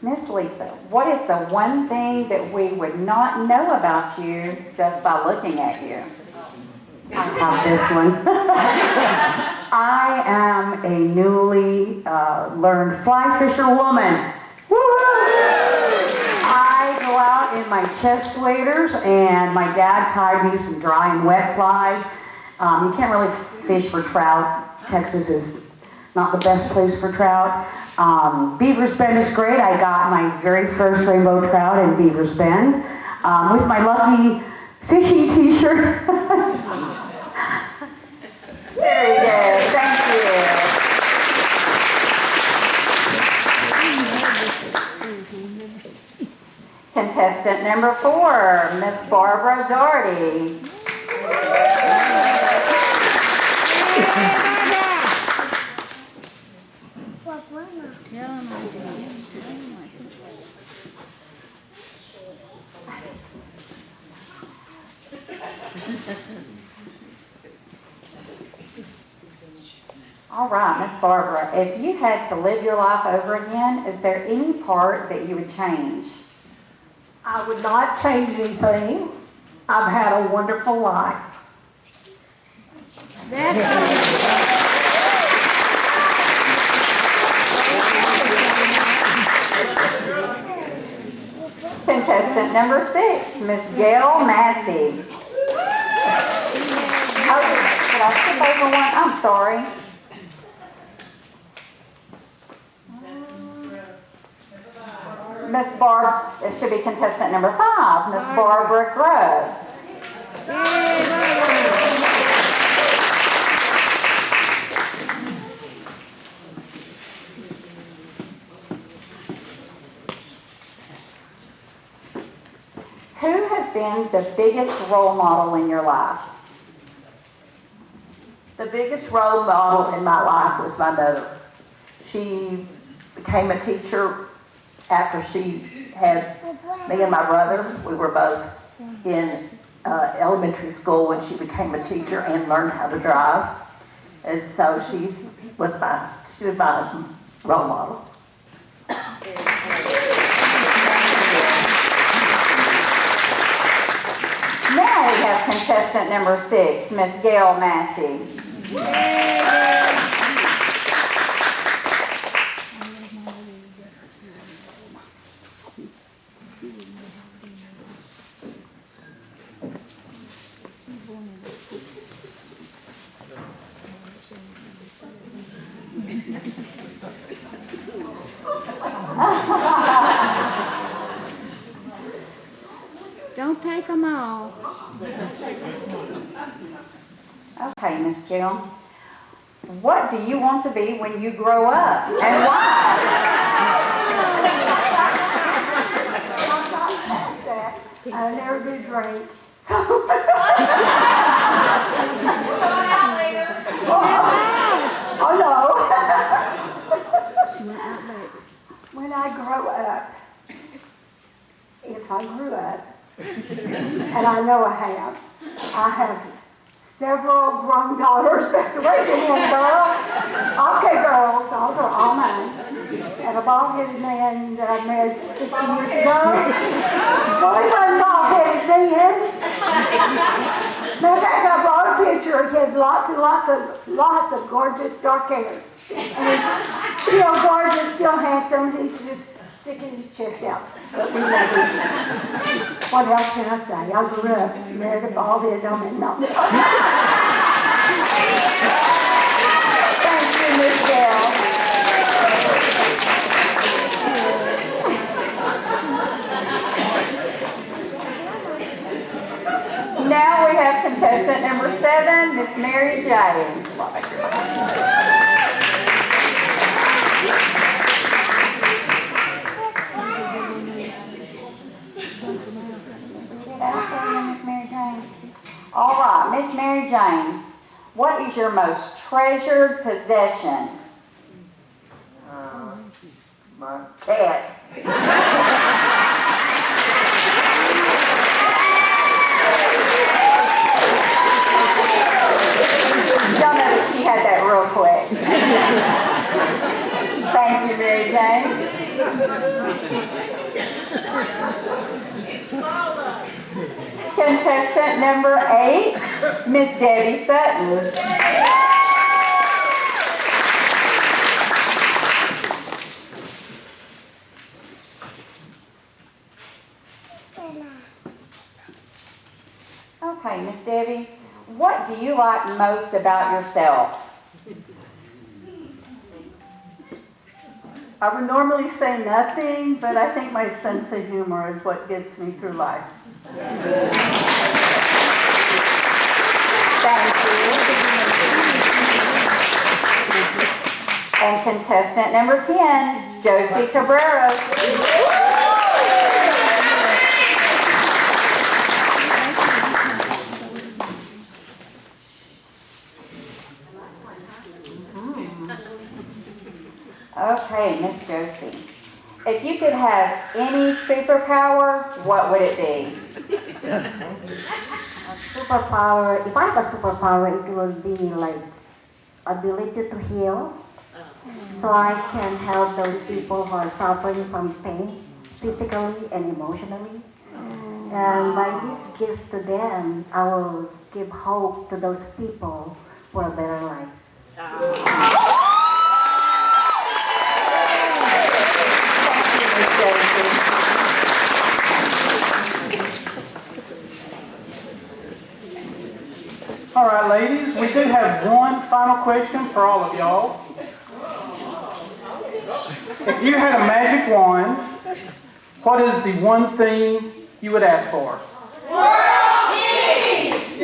Miss Lisa, what is the one thing that we would not know about you just by looking at you? I have this one. I am a newly learned fly fisher woman. I go out in my chest waders, and my dad tied me some dry and wet flies. You can't really fish for trout. Texas is not the best place for trout. Beaver's Bend is great. I got my very first rainbow trout in Beaver's Bend with my lucky fishing t-shirt. Very good, thank you. Contestant number 4, Miss Barbara Doherty. All right, Miss Barbara, if you had to live your life over again, is there any part that you would change? I would not change anything. I've had a wonderful life. Contestant number 6, Miss Gail Massey. Oh, did I skip over one? I'm sorry. Miss Barb, it should be contestant number 5, Miss Barbara Groves. Who has been the biggest role model in your life? The biggest role model in my life was my mother. She became a teacher after she had me and my brother. We were both in elementary school when she became a teacher and learned how to drive. And so she was my role model. Now we have contestant number 6, Miss Gail Massey. Don't take them all. Okay, Miss Gail. What do you want to be when you grow up, and why? I never did drink. Oh no. When I grow up, if I grew up, and I know I have several grown daughters back to raise your hand, girl. Okay, girls, I'll go, all mine. And a bald-headed man that I married 60 years ago. Well, he wasn't bald-headed then. Matter of fact, I brought a picture. He had lots of gorgeous dark hair. And he's still gorgeous, still handsome. He's just sticking his chest out. But we love him. What else can I say? I grew up, married a bald-headed woman. No. Thank you, Miss Gail. Now we have contestant number 7, Miss Mary Jane. All right, Miss Mary Jane, what is your most treasured possession? My cat. Y'all know that she had that real quick. Thank you, Mary Jane. Contestant number 8, Miss Debbie Sutton. Okay, Miss Debbie, what do you like most about yourself? I would normally say nothing, but I think my sense of humor is what gets me through life. Thank you. And contestant number 10, Josie Cabrera. Okay, Miss Josie. If you could have any superpower, what would it be? A superpower, if I have a superpower, it will be like ability to heal. So I can help those people who are suffering from pain, physically and emotionally. And by this gift to them, I will give hope to those people for a better life. All right, ladies, we do have one final question for all of y'all. If you had a magic wand, what is the one thing you would ask for? World peace!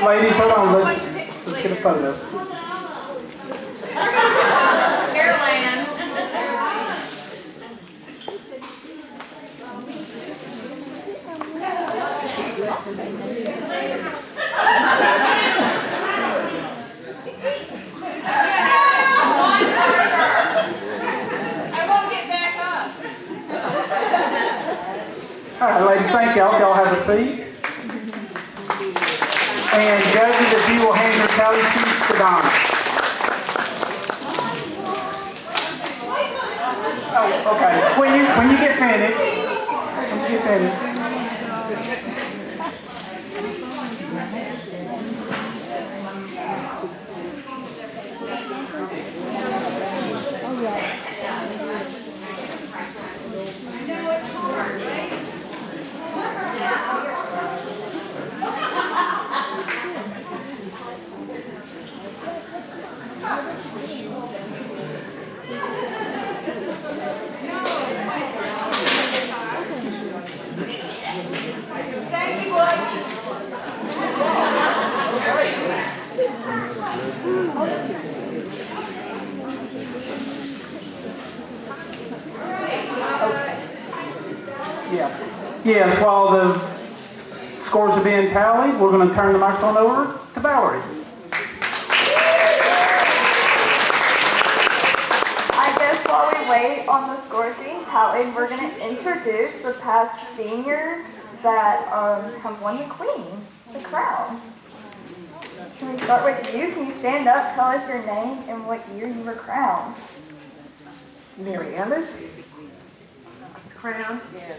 Ladies, hold on. Let's get a photo. Caroline. I won't get back up. All right, ladies, thank y'all. Y'all have a seat. And judges, if you will hand your tally sheets to Donna. finished. Let me get finished. Yes, while the scores are being tallied, we're going to turn the microphone over to Valerie. I guess while we wait on the scores being tallied, we're going to introduce the past seniors that have won the Queen, the crown. Can we start with you? Can you stand up, tell us your name, and what year you were crowned? Mary Ellis was crowned in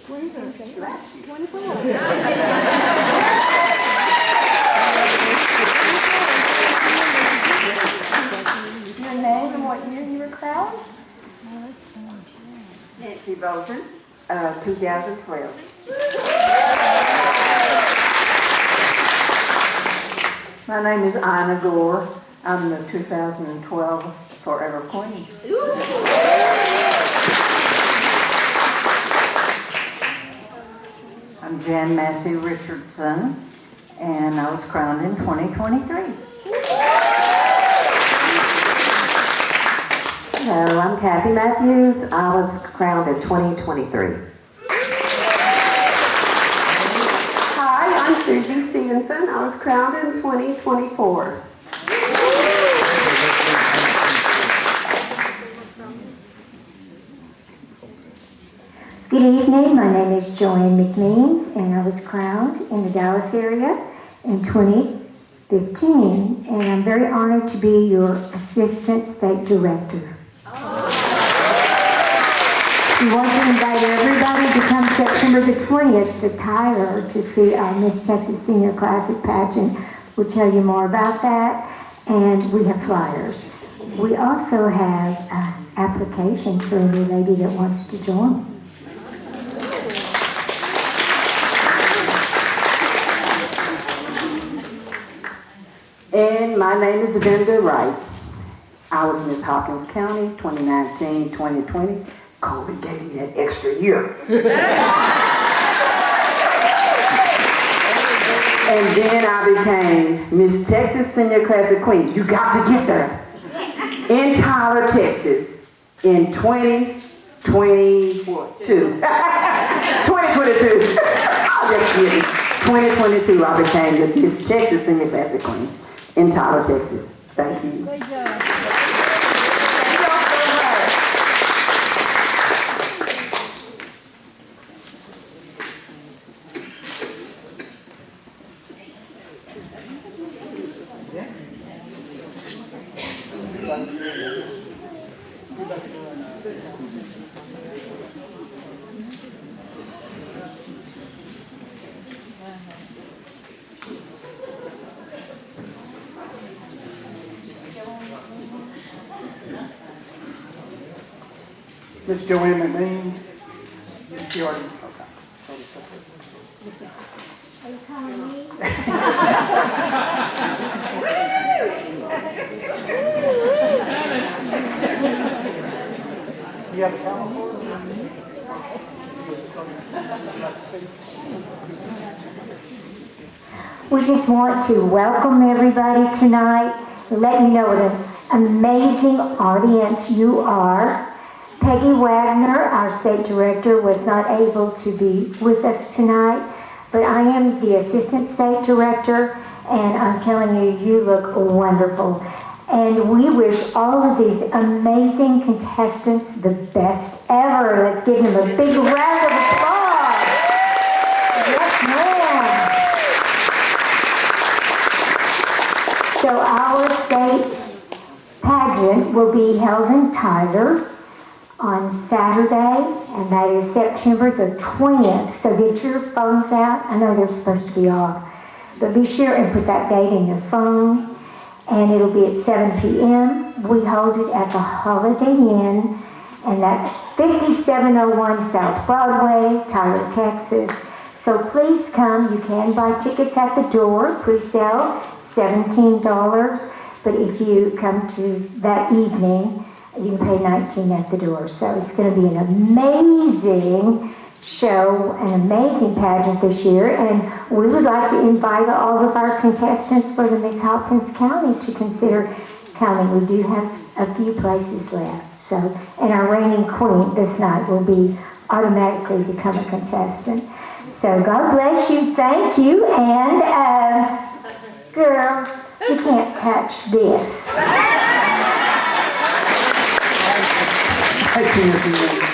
24. Your name and what year you were crowned? Nancy Bolton, 2012. My name is Ina Gore. I'm the 2012 Forever Queen. I'm Jan Massey Richardson, and I was crowned in 2023. Hello, I'm Kathy Matthews. I was crowned in 2023. Hi, I'm Susie Stevenson. I was crowned in 2024. Good evening, my name is Joanne McMeans, and I was crowned in the Dallas area in 2015, and I'm very honored to be your Assistant State Director. We want to invite everybody to come September the 20th to Tyler to see our Miss Texas Senior Classic Pageant. We'll tell you more about that, and we have flyers. We also have an application for any lady that wants to join. And my name is Linda Wright. I was Miss Hopkins County, 2019, 2020. COVID gave me that extra year. And then I became Miss Texas Senior Classic Queen. You got to get there. In Tyler, Texas, in 2022. 2022. I'll just give it. 2022, I became the Miss Texas Senior Classic Queen in Tyler, Texas. Thank you. Great job. Miss Joanne McMeans. She already, okay. Are you calling me? You have a calendar? We just want to welcome everybody tonight, let you know what an amazing audience you are. Peggy Wagner, our state director, was not able to be with us tonight, but I am the assistant state director, and I'm telling you, you look wonderful. And we wish all of these amazing contestants the best ever. Let's give them a big round of applause. Yes, ma'am. So our state pageant will be held in Tyler on Saturday, and that is September the 20th. So get your phones out. I know they're supposed to be off, but be sure and put that date in your phone. And it'll be at 7 p.m. We hold it at the Holiday Inn, and that's 5701 South Broadway, Tyler, Texas. So please come. You can buy tickets at the door, pre-sale, $17. But if you come to that evening, you can pay $19 at the door. So it's going to be an amazing show, an amazing pageant this year. And we would like to invite all of our contestants for the Miss Hopkins County to consider coming. We do have a few places left. So, and our reigning queen this night will be automatically become a contestant. So God bless you. Thank you. And, girl, you can't touch this. Thank you.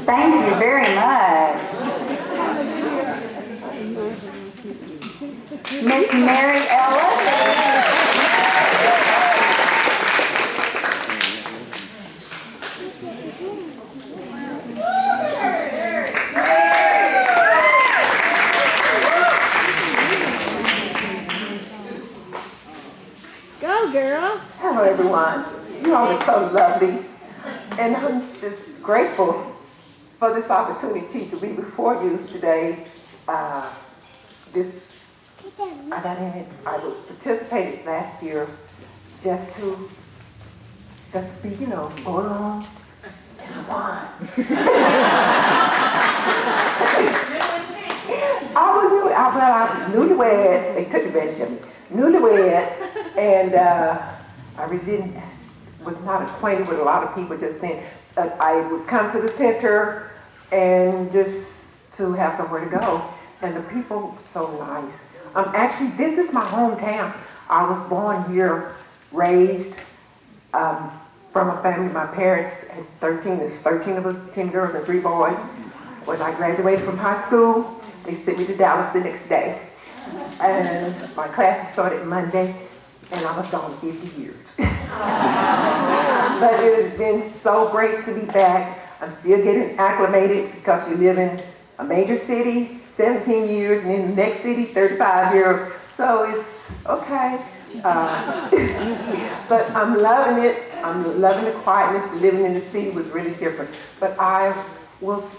Thank you very much. Miss Mary Ellis. Hello, girl. Hello, everyone. You all are so lovely. And I'm just grateful for this opportunity to be before you today. I got in it, I participated last year just to be, you know, going on and on. I was newlywed, they took advantage of me. Newlywed, and I really was not acquainted with a lot of people just then. I would come to the center and just to have somewhere to go. And the people were so nice. Actually, this is my hometown. I was born here, raised from a family. My parents had 13. There's 13 of us, 10 girls and 3 boys. When I graduated from high school, they sent me to Dallas the next day. And my classes started Monday, and I was gone 50 years. But it has been so great to be back. I'm still getting acclimated because you live in a major city, 17 years, and in the next city, 35 years. So it's okay. But I'm loving it. I'm loving the quietness. Living in the city was really different. But I love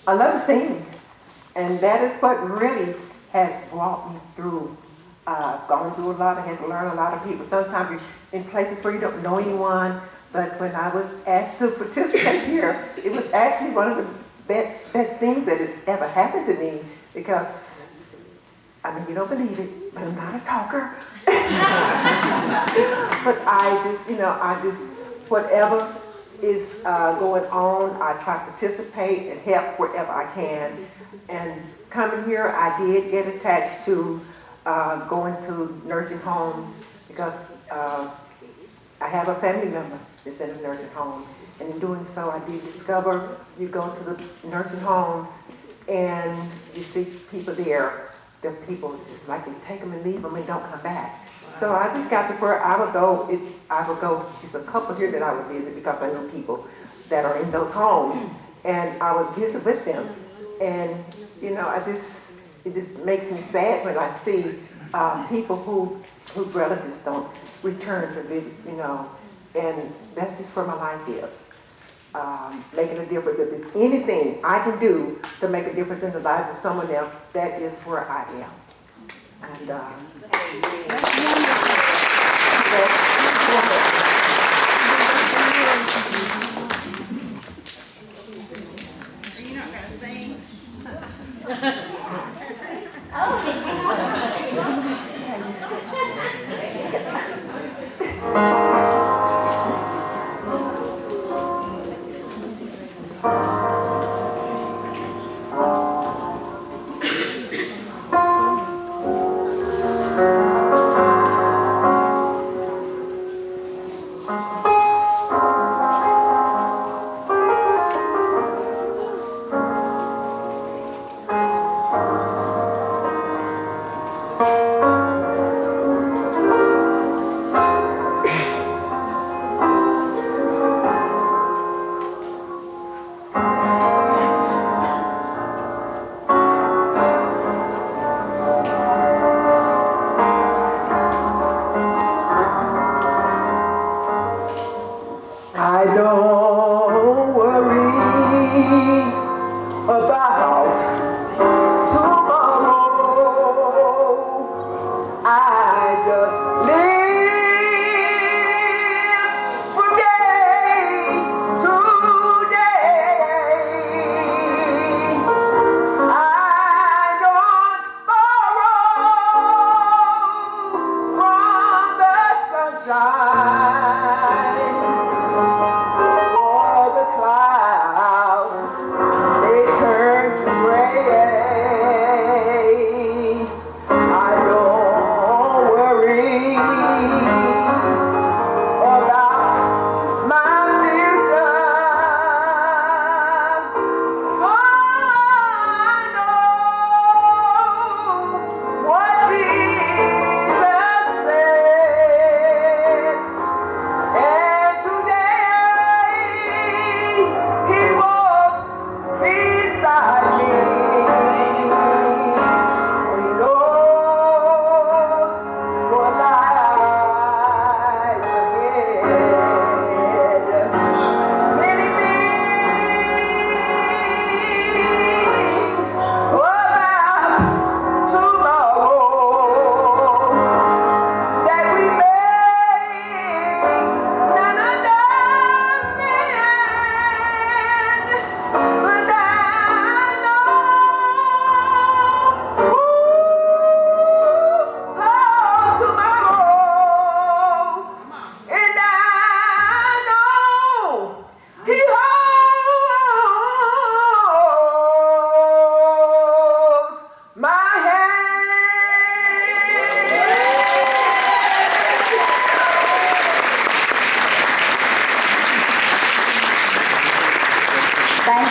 to sing. And that is what really has brought me through. Gone through a lot. I had to learn a lot of people. Sometimes you're in places where you don't know anyone. But when I was asked to participate here, it was actually one of the best things that has ever happened to me, because, I mean, you don't believe it, but I'm not a talker. But I just, whatever is going on, I try to participate and help wherever I can. And coming here, I did get attached to going to nursing homes, because I have a family member that's in a nursing home. And in doing so, I did discover you go to the nursing homes and you see people there. The people just like they take them and leave them and don't come back. So I just got to where I would go. It's a couple here that I would visit because I know people that are in those homes, and I would visit with them. And you know, it just makes me sad when I see people whose relatives don't return to visit, you know, and that's just where my life is. Making a difference. If there's anything I can do to make a difference in the lives of someone else, that is where I am. And Are you not going to sing?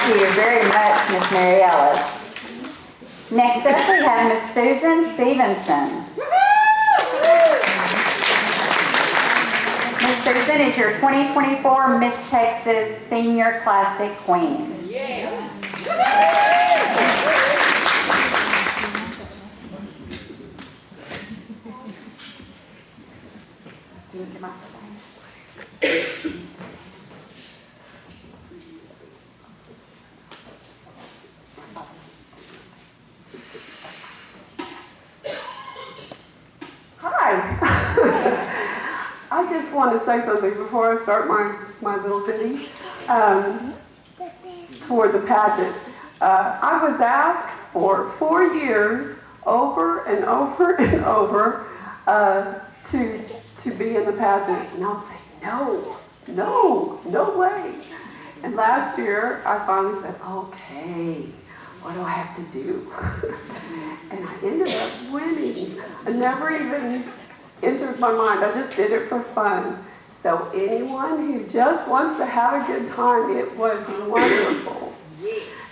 Thank you very much, Miss Mary Ellis. Next up, we have Miss Susan Stevenson. Miss Susan is your 2024 Miss Texas Senior Classic Queen. Do you need your microphone? Hi. I just want to say something before I start my little ditty toward the pageant. I was asked for 4 years over and over and over to be in the pageant. And I'll say, no way. And last year, I finally said, okay, what do I have to do? And I ended up winning. I never even entered my mind. I just did it for fun. So anyone who just wants to have a good time, it was wonderful.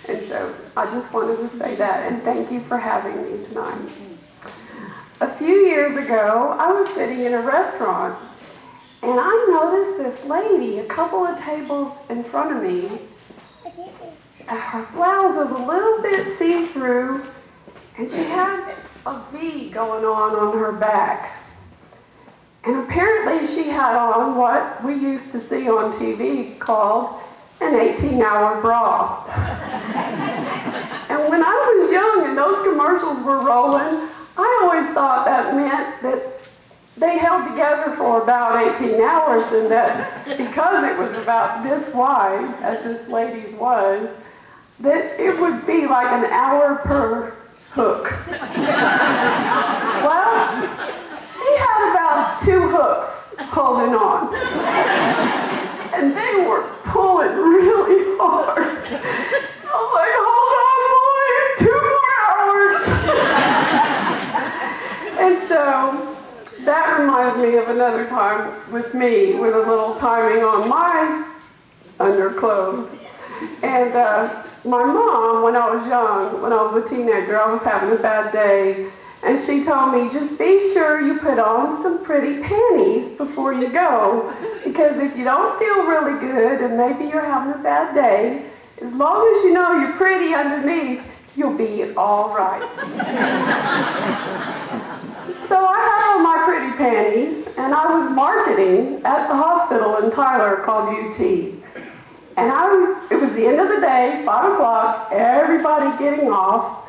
And so I just wanted to say that, and thank you for having me tonight. A few years ago, I was sitting in a restaurant, and I noticed this lady a couple of tables in front of me. Her blouse was a little bit see-through, and she had a V going on her back. And apparently she had on what we used to see on TV called an 18-hour bra. And when I was young and those commercials were rolling, I always thought that meant that they held together for about 18 hours, and that because it was about this wide, as this lady's was, that it would be like an hour per hook. Well, she had about 2 hooks holding on. And they were pulling really hard. I was like, hold on, boys, 2 more hours. And so that reminds me of another time with me, with a little timing on my underclothes. And my mom, when I was young, when I was a teenager, I was having a bad day. And she told me, just be sure you put on some pretty panties before you go. Because if you don't feel really good and maybe you're having a bad day, as long as you know you're pretty underneath, you'll be all right. So I had on my pretty panties, and I was marketing at the hospital in Tyler called UT. And it was the end of the day, 5 o'clock, everybody getting off.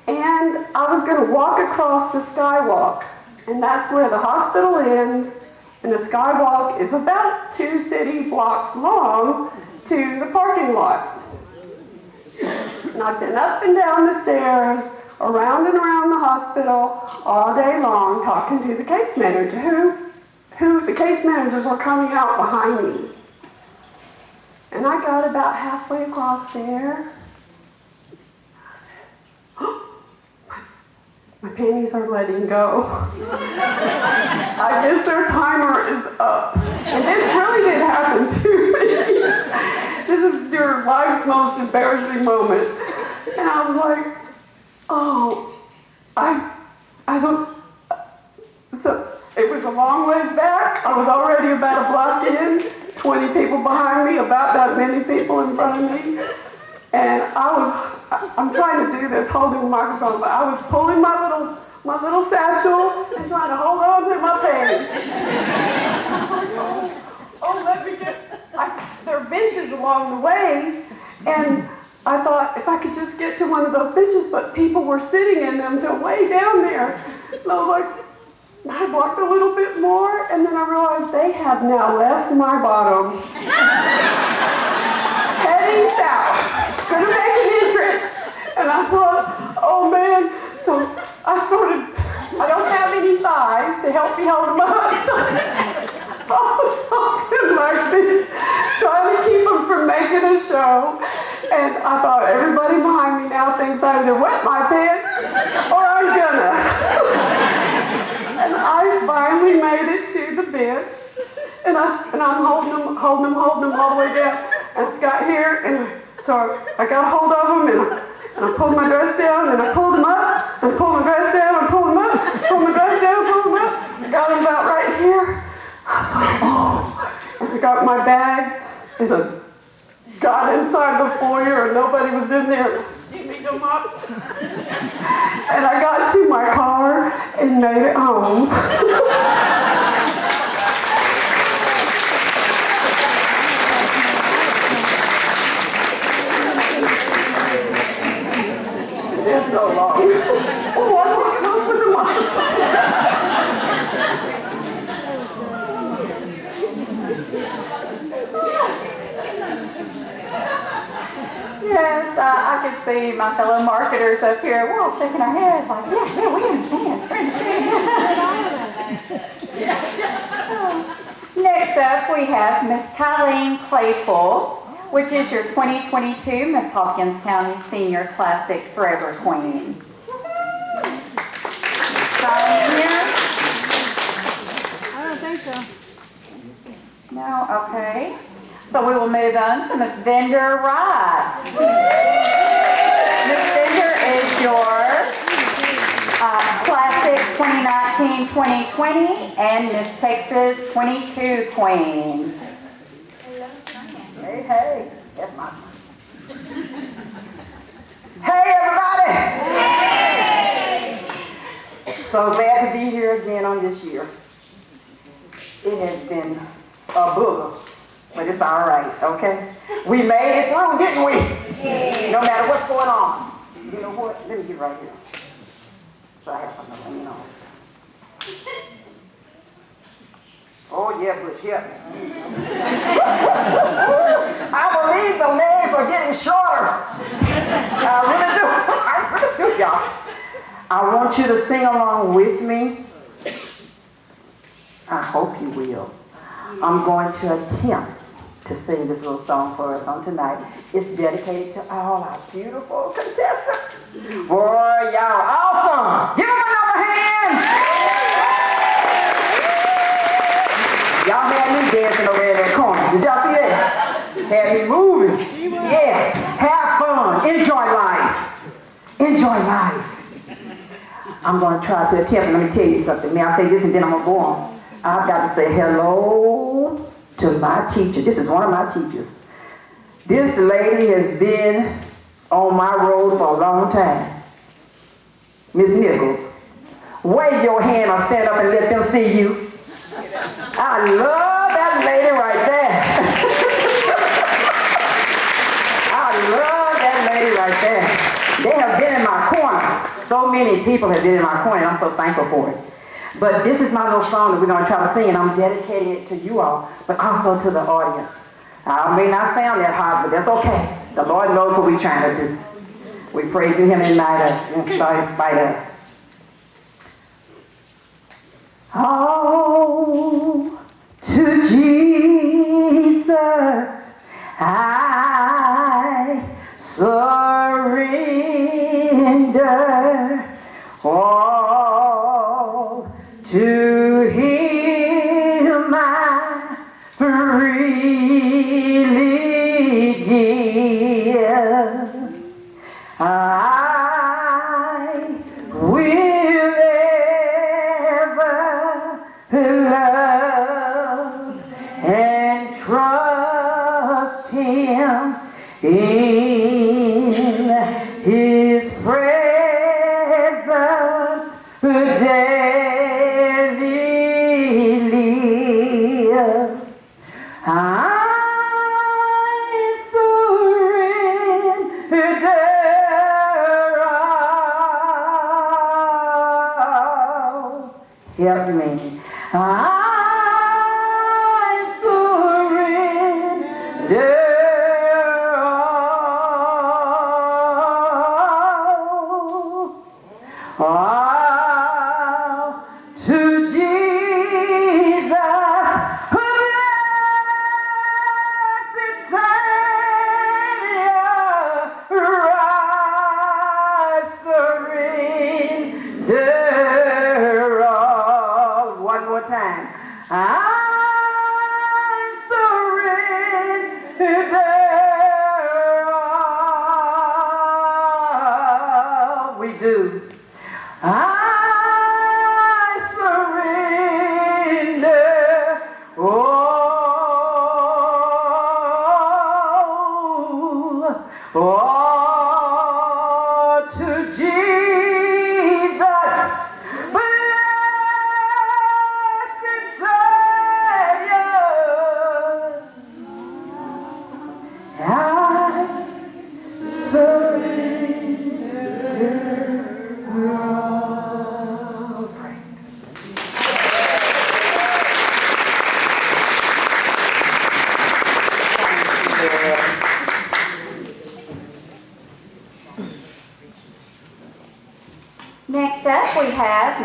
And I was going to walk across the skywalk, and that's where the hospital ends, and the skywalk is about 2 city blocks long to the parking lot. And I've been up and down the stairs, around and around the hospital all day long, talking to the case manager, who the case managers are coming out behind me. And I got about halfway across there. My panties are letting go. I guess their timer is up. And this really did happen to me. This is your life's most embarrassing moment. And I was like, oh, I don't. So it was a long ways back. I was already about a block in, 20 people behind me, about that many people in front of me. And I'm trying to do this holding the microphone, but I was pulling my little satchel and trying to hold on to my panties. Let me get, there are benches along the way, and I thought if I could just get to one of those benches, but people were sitting in them till way down there. And I was like, I walked a little bit more, and then I realized they have now left my bottom. Heading south. Gonna make an entrance. And I thought, oh man. So I don't have any thighs to help me hold them up. So I was walking like this, trying to keep them from making a show. And I thought, everybody behind me now thinks I either wet my pants or I'm gonna. And I finally made it to the bench. And I'm holding them all the way down. And I got here and So I got hold of him and I pulled my dress down and I pulled him up and pulled my dress down and pulled him up, pulled my dress down, pulled him up. I got him about right here. I was like, oh. And I got my bag and I got inside the foyer and nobody was in there. And I steamed him up. And I got to my car and made it home. It's so long. Oh, I want to go for the money. Yes, I can see my fellow marketers up here, we're all shaking our heads like, yeah, we understand, we understand. Next up, we have Miss Colleen Claypool, which is your 2022 Miss Hopkins County Senior Classic Forever Queen. Colleen here? I don't think so. No, okay. So we will move on to Miss Vender Wright. Miss Vender is your Classic 2019-2020 and Miss Texas 22 Queen. Hey, hey, that's my Hey, everybody! Hey! So glad to be here again on this year. It has been a booger, but it's all right, okay? We made it through, didn't we? Yeah. No matter what's going on. You know what? Let me get right here. So I have something to let me know. Oh, yeah, Bush, yeah. I believe the legs are getting shorter. I really do. I really do, y'all. I want you to sing along with me. I hope you will. I'm going to attempt to sing this little song for us on tonight. It's dedicated to all our beautiful contestants. Boy, y'all awesome. Give them another hand. Y'all had me dancing over in that corner. Did y'all see that? Had me moving. Yeah. Have fun. Enjoy life. Enjoy life. I'm going to try to attempt, and let me tell you something. May I say this and then I'm going to go on. I've got to say hello to my teacher. This is one of my teachers. This lady has been on my road for a long time. Miss Nichols. Wave your hand or stand up and let them see you. I love that lady right there. I love that lady right there. They have been in my corner. So many people have been in my corner, and I'm so thankful for it. But this is my little song that we're going to try to sing, and I'm dedicating it to you all, but also to the audience. I may not sound that hot, but that's okay. The Lord knows what we're trying to do. We're praising Him in spite of. Oh, to Jesus I surrender all. To Him I freely give. I will ever love and trust Him in His presence daily live. I surrender all. Help me. I surrender all to Jesus, blessed Savior. I surrender all. One more time.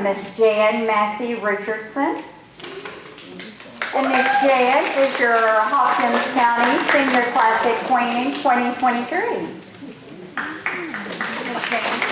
have Miss Jan Massey Richardson. And Miss Jan is your Hopkins County Senior Classic Queen in 2023. Miss Jan.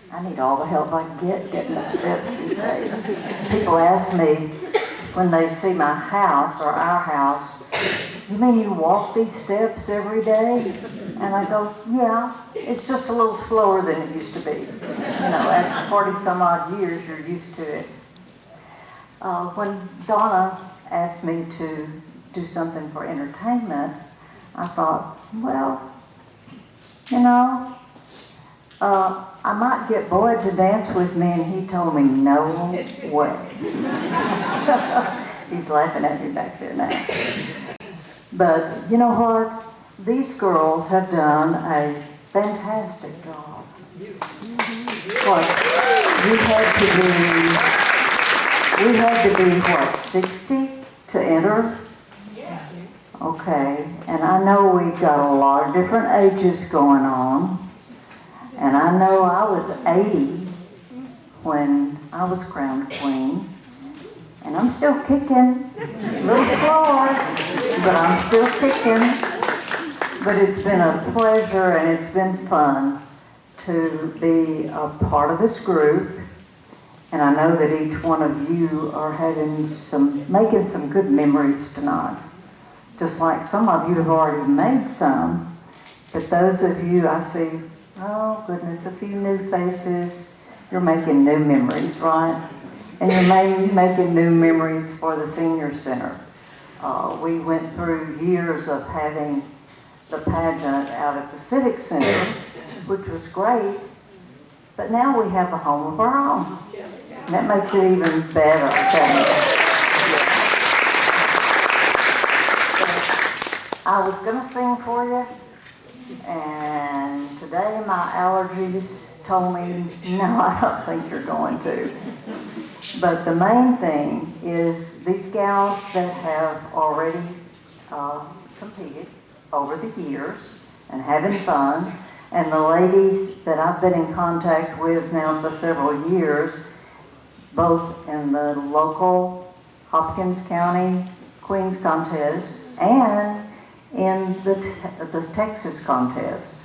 I need all the help I can get getting up steps these days. People ask me when they see my house or our house, you mean you walk these steps every day? And I go, yeah, it's just a little slower than it used to be. You know, after 40 some odd years, you're used to it. When Donna asked me to do something for entertainment, I thought, well, you know, I might get Boyd to dance with me, and he told me no way. He's laughing at me back there now. But you know what? These girls have done a fantastic job. What? We had to be what, 60 to enter? Okay, and I know we've got a lot of different ages going on. And I know I was 80 when I was crowned queen, and I'm still kicking, a little slower, but I'm still kicking. But it's been a pleasure and it's been fun to be a part of this group, and I know that each one of you are making some good memories tonight. Just like some of you have already made some, but those of you I see, oh goodness, a few new faces. You're making new memories, right? And you're making new memories for the Senior Center. We went through years of having the pageant out at the Civic Center, which was great, but now we have a home of our own. And that makes it even better. I was going to sing for you, and today my allergies told me, no, I don't think you're going to. But the main thing is these gals that have already competed over the years and having fun, and the ladies that I've been in contact with now for several years, both in the local Hopkins County Queens Contest and in the Texas contest.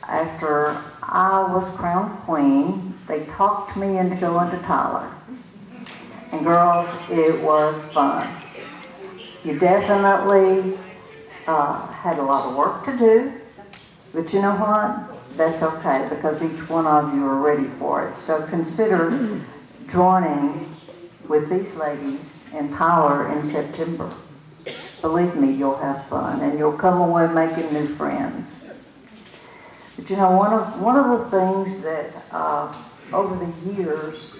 After I was crowned queen, they talked me into going to Tyler. And girls, it was fun. You definitely had a lot of work to do, but you know what? That's okay, because each one of you are ready for it. So consider joining with these ladies in Tyler in September. Believe me, you'll have fun, and you'll come away making new friends. But you know, one of the things that over the years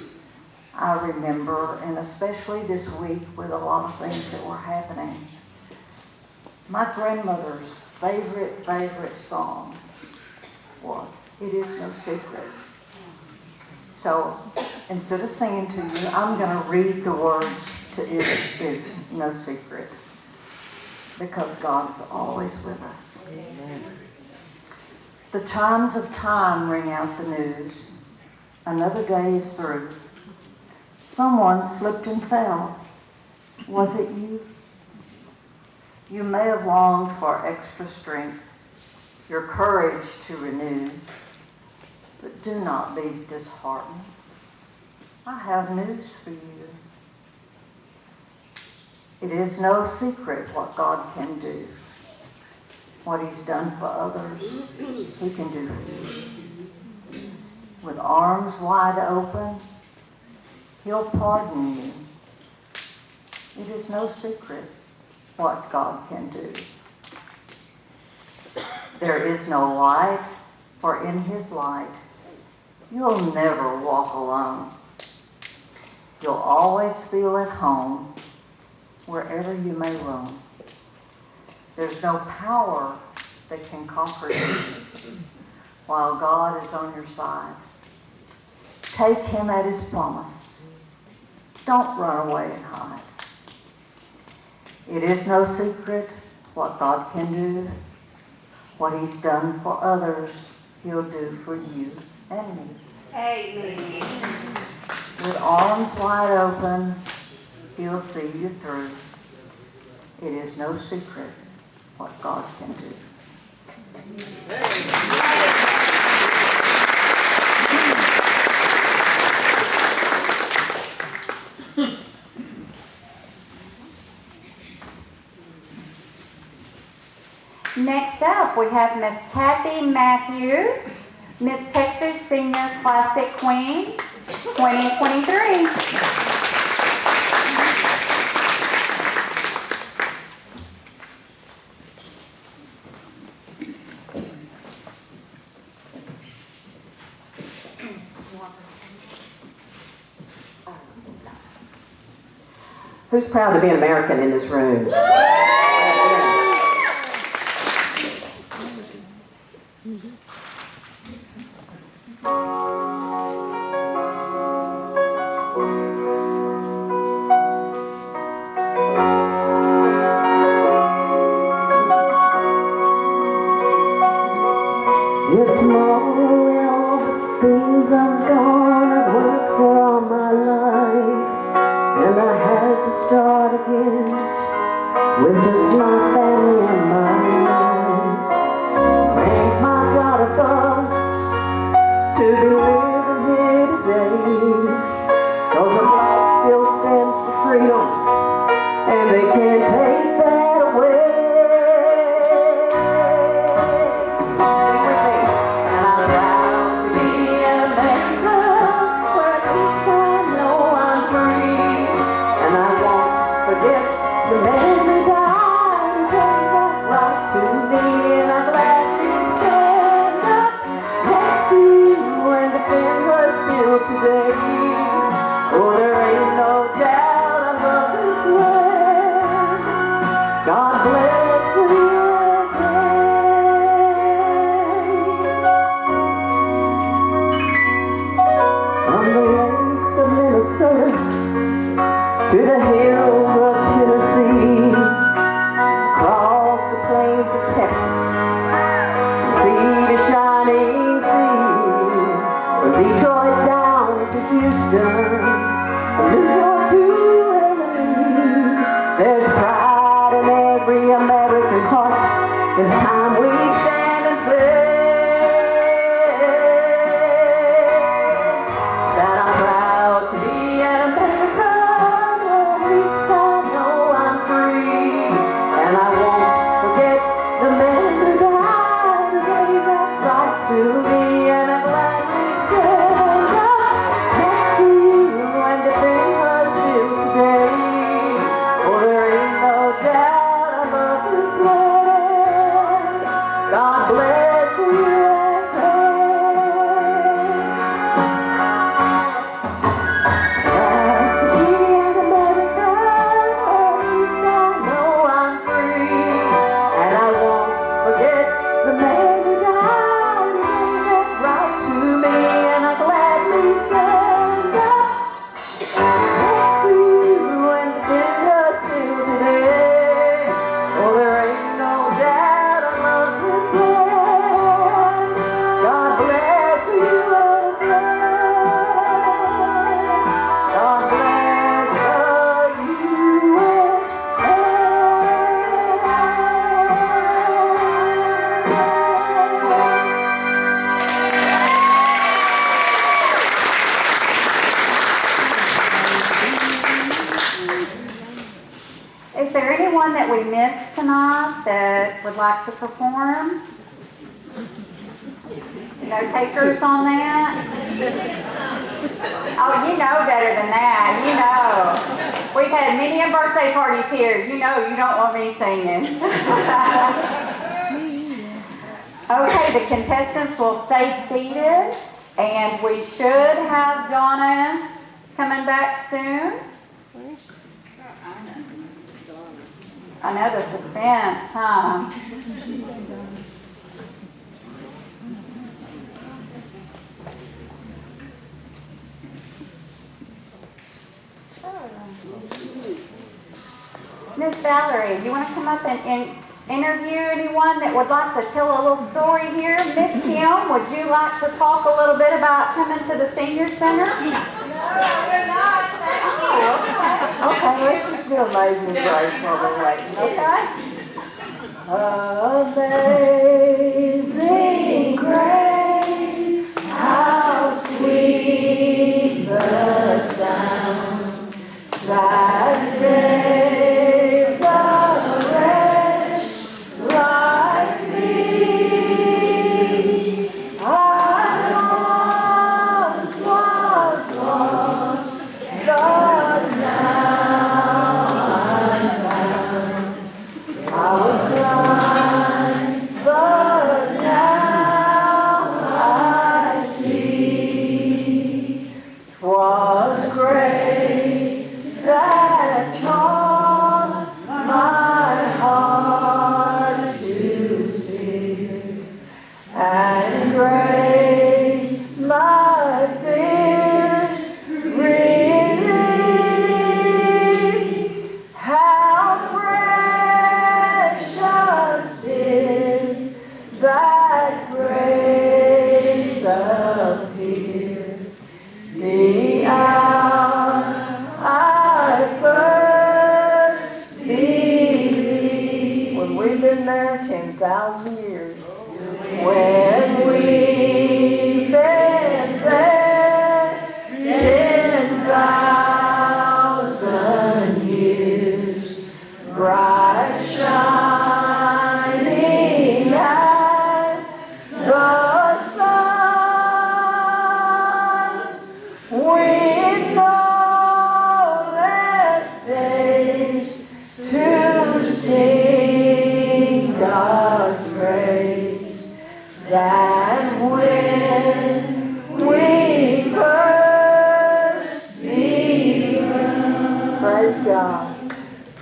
I remember, and especially this week with a lot of things that were happening, my grandmother's favorite song was "It Is No Secret." So instead of singing to you, I'm going to read the words to "It Is No Secret," because God's always with us. Amen. The chimes of time ring out the news. Another day is through. Someone slipped and fell. Was it you? You may have longed for extra strength, your courage to renew, but do not be disheartened. I have news for you. It is no secret what God can do. What He's done for others, He can do for you. With arms wide open, He'll pardon you. It is no secret what God can do. There is no light, for in His light, you'll never walk alone. You'll always feel at home wherever you may roam. There's no power that can conquer you while God is on your side. Take him at his promise. Don't run away and hide. It is no secret what God can do. What he's done for others, he'll do for you and me. Amen. With arms wide open, he'll see you through. It is no secret what God can do. Next up, we have Miss Kathy Matthews, Miss Texas Senior Classic Queen 2023. Who's proud to be an American in this room? If tomorrow all the things I've gone, I've worked for all my life, and I had to start again with just my family and my life. Thank my God above to be living here today, 'cause the flag still stands for freedom, and they can't take that away. Today, oh, there ain't no doubt I love this land. God bless the USA. From the lakes of Minnesota to the hills of Tennessee, across the plains of Texas, from sea to shining sea, from Detroit down to Houston, from New York to LA. There's pride in every American heart. It's time we stand and say that I'm proud to be an American. At least I know I'm free, and I won't forget the men who died and gave that right to me. And I'm glad we stand up next to you and defend us till today. Oh, there ain't no doubt I love this land. God bless the USA. Proud to be an American, at least I know I'm free, and I won't forget the man who died and gave that right to me. And I gladly stand up next to you and defend us till today. Oh, there ain't no doubt I love this land. God bless the USA. God bless the Is there anyone that we missed tonight that would like to perform? No takers on that? Oh, you know better than that. You know. We've had many a birthday parties here. You know you don't want me singing. Okay, the contestants will stay seated, and we should have Donna coming back soon. I know the suspense, huh? Miss Valerie, you want to come up and interview anyone that would like to tell a little story here? Miss Kim, would you like to talk a little bit about coming to the senior center? No, we're not. Thank you. Okay, let's just do Amazing Grace while we're waiting. Okay. Amazing grace, how sweet the sound that saved a wretch like me. I once was lost, but now I'm found. I was blind, but now I see. 'Twas grace that taught my heart to fear, and grace my fears relieved. How precious is that grace appeared, the hour I first believed. When we've been there 10,000 years. When we've been there 10,000 years, bright shining as the sun, with no less days to sing God's praise than when we first began. Praise God.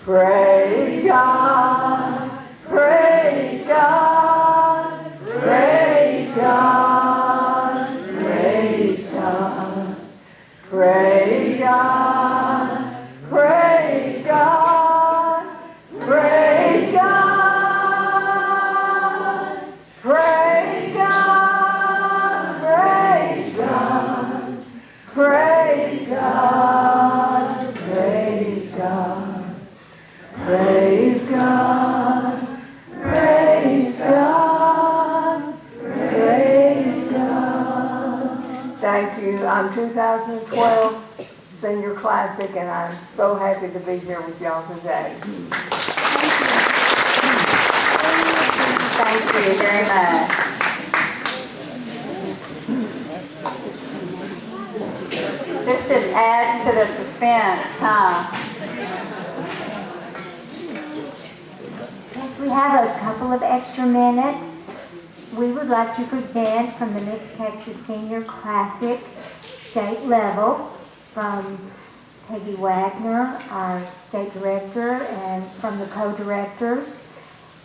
Praise God, praise God, praise God, praise God, praise God, praise God, praise God, praise God, praise God, praise God, praise God. Praise God, praise God, praise God. Thank you. I'm 2012 Senior Classic, and I'm so happy to be here with y'all today. Thank you very much. This just adds to the suspense, huh? We have a couple of extra minutes. We would like to present from the Miss Texas Senior Classic state level from Peggy Wagner, our state director, and from the co-directors,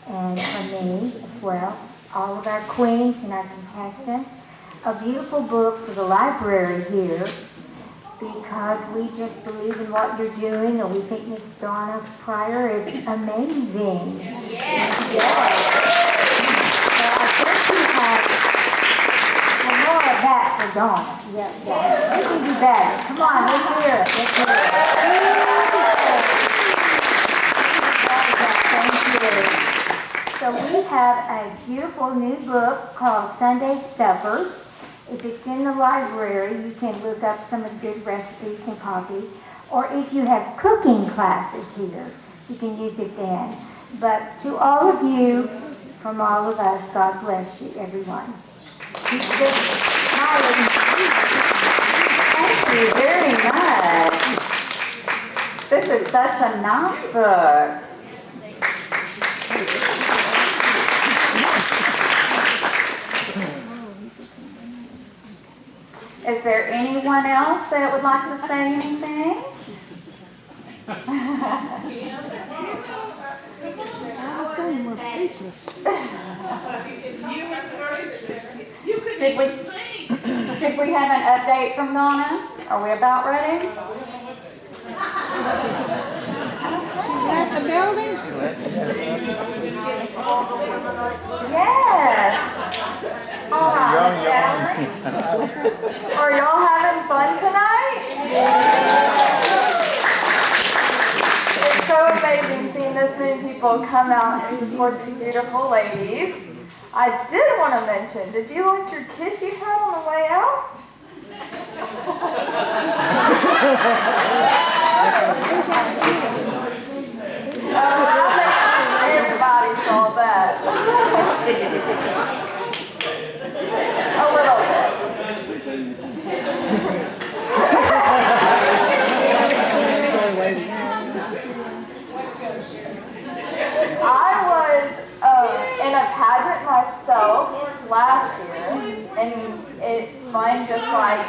and from me as well, all of our queens and our contestants. A beautiful book for the library here, because we just believe in what you're doing, and we think Miss Donna Pryor is amazing. Yes. So I think we have some more of that for Donna. Yeah. We can do better. Come on, let's hear it. Thank you. So we have a beautiful new book called Sunday Suppers. If it's in the library, you can look up some of the good recipes and copy. Or if you have cooking classes here, you can use it then. But to all of you, from all of us, God bless you, everyone. Keep just smiling. Thank you very much. This is such a nice book. Is there anyone else that would like to say anything? Did we have an update from Donna? Are we about ready? She left the this many people come out and support these beautiful ladies. I did want to mention, did you like your kiss you had on the way out? I'll make sure everybody saw that. A little bit. I was in a pageant myself last year, and it's fun just like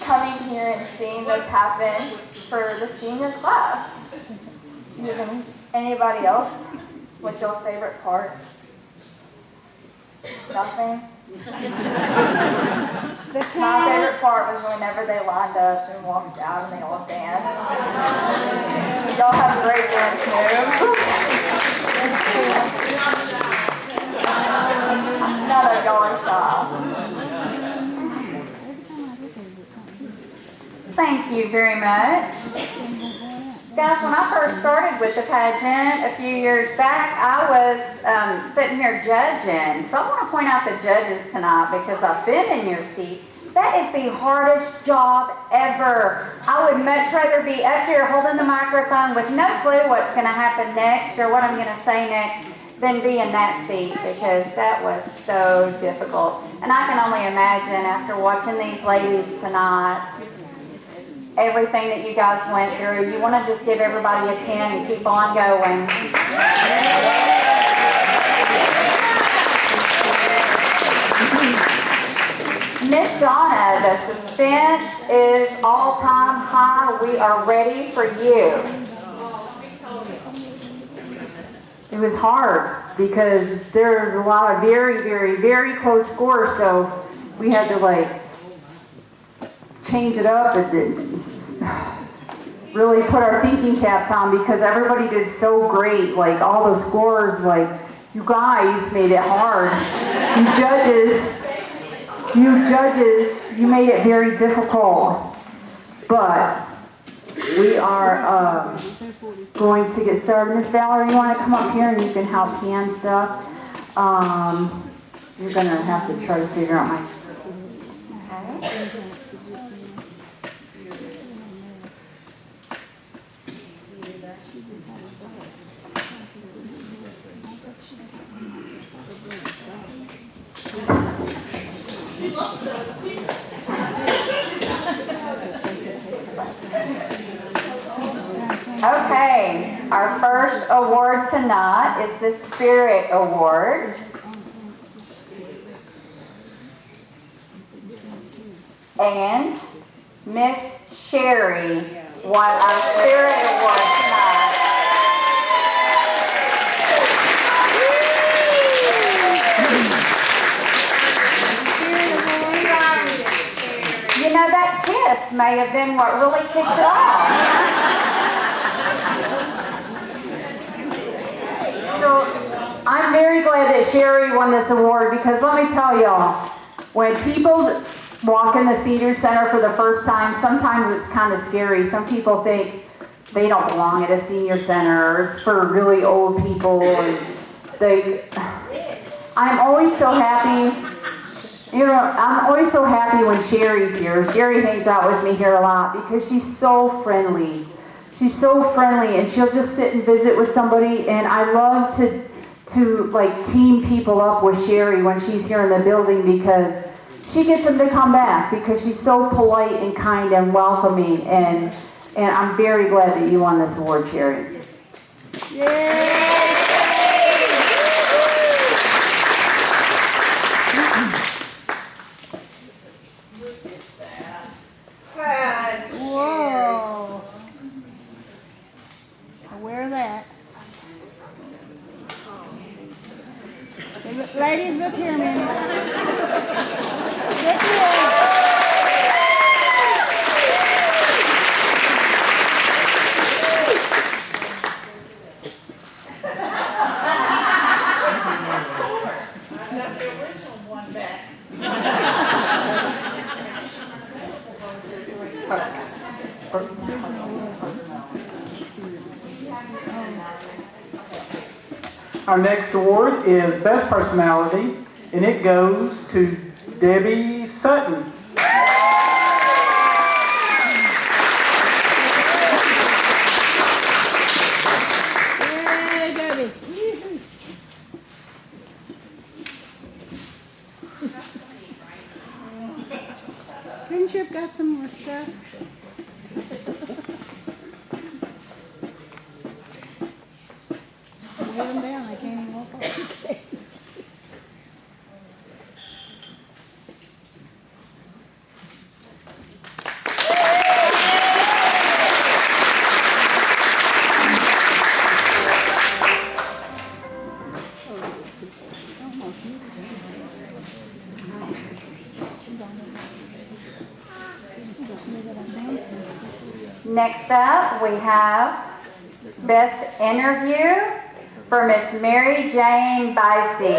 coming here and seeing this happen for the senior class. Anybody else? What's y'all's favorite part? Nothing? My favorite part was whenever they lined up and walked out and they all danced. Y'all have great dance moves. None of y'all are shy. Thank you very much. Guys, when I first started with the pageant a few years back, I was sitting here judging. So I want to point out the judges tonight because I've been in your seat. That is the hardest job ever. I would much rather be up here holding the microphone with no clue what's going to happen next or what I'm going to say next than be in that seat because that was so difficult. And I can only imagine after watching these ladies tonight, everything that you guys went through. You want to just give everybody a 10 and keep on going. Miss Donna, the suspense is all-time high. We are ready for you. It was hard because there's a lot of very, very, very close scores, so we had to like change it up and really put our thinking caps on because everybody did so great. Like all the scores, like you guys made it hard. You judges, you made it very difficult. But we are going to get started. Miss Valerie, you want to come up here and you can help hand stuff. You're going to have to try to figure out my... Okay. Okay, our first award tonight is the Spirit Award. And Miss Sherry won our Spirit Award tonight. You know, that kiss may have been what really kicked it off. So, I'm very glad that Sherry won this award because let me tell y'all, when people walk in the senior center for the first time, sometimes it's kind of scary. Some people think they don't belong at a senior center, or it's for really old people. And I'm always so happy. You know, I'm always so happy when Sherry's here. Sherry hangs out with me here a lot because she's so friendly. She's so friendly, and she'll just sit and visit with somebody. And I love to like team people up with Sherry when she's here in the building because she gets them to come back because she's so polite and kind and welcoming. And I'm very glad that you won this award, Sherry. Yay! Whoa. I'll wear that. Ladies, look here a minute. Look here. Our next award is Best Personality, and it goes to Debbie Sutton. Yay, Debbie. Couldn't you have got some more stuff? Lay them down, I can't even walk off the stage. Next up, we have Best Interview for Miss Mary Jane Bicey.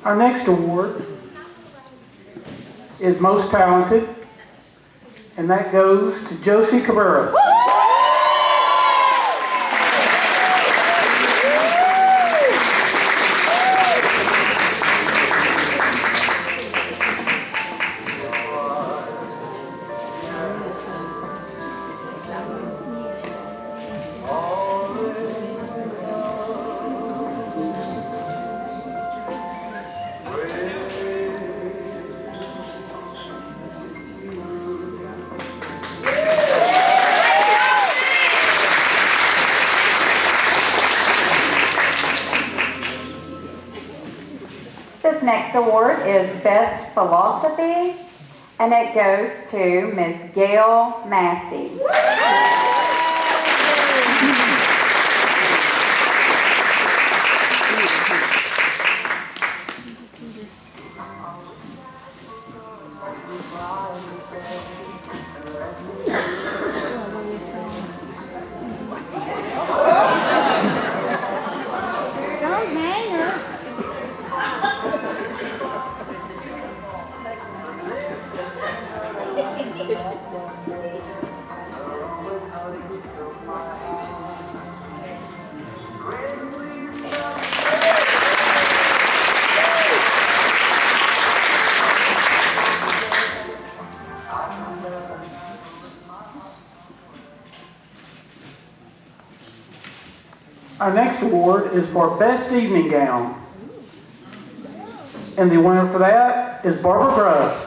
Our next award is Most Talented, and that goes to Josie Cabarrus. This next award is Best Philosophy, and it goes to Miss Gail Massey. Don't hang her. Our next award is for Best Evening Gown. And the winner for that is Barbara Grubbs.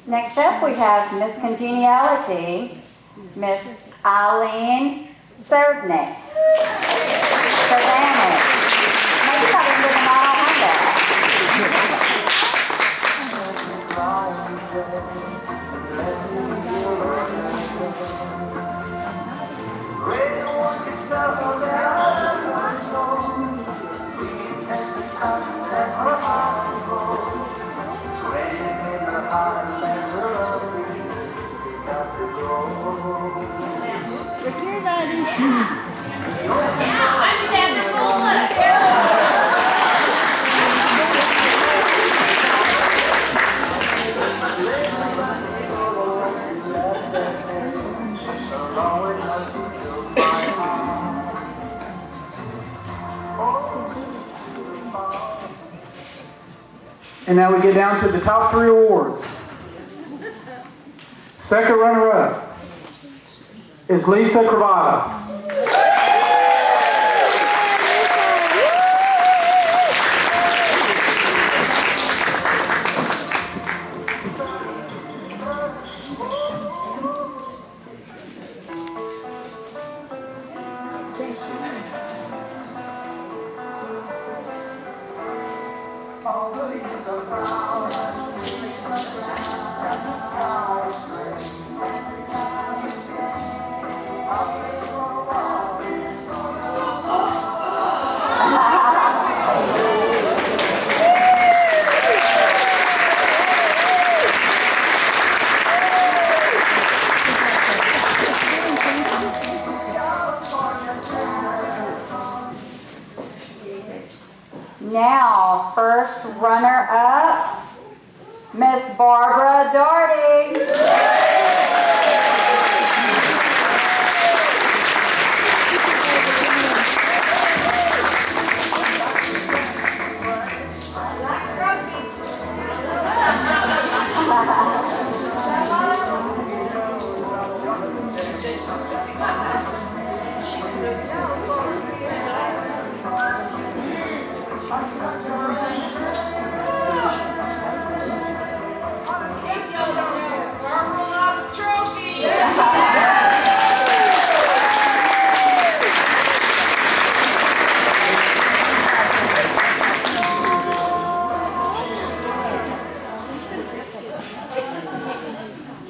Next up, we have Miss Congeniality, Miss Eileen Servnick. Savannah. Next up, we're going to all have that. I just have to full look. And now we get down to the top 3 awards. Second runner-up is Lisa Cravata. Now, first runner-up, Miss Barbara Darty.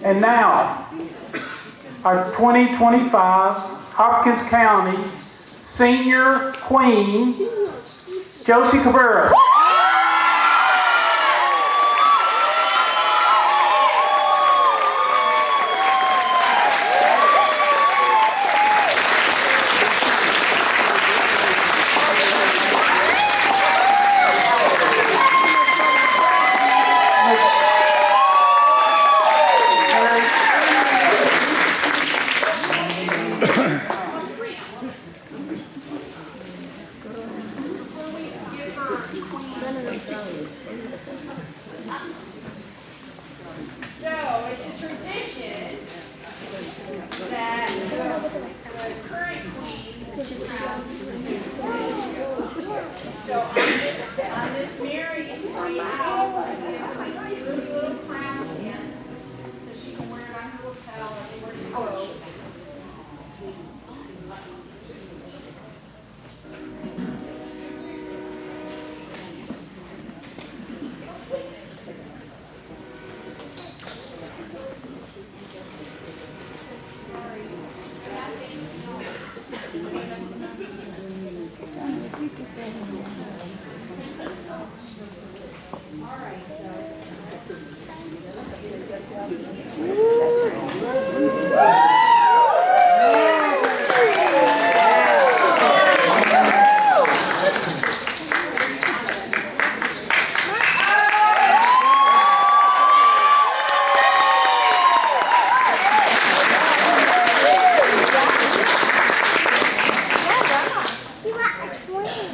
And now, our 2025 Hopkins County Senior Queen, Josie Cabrera.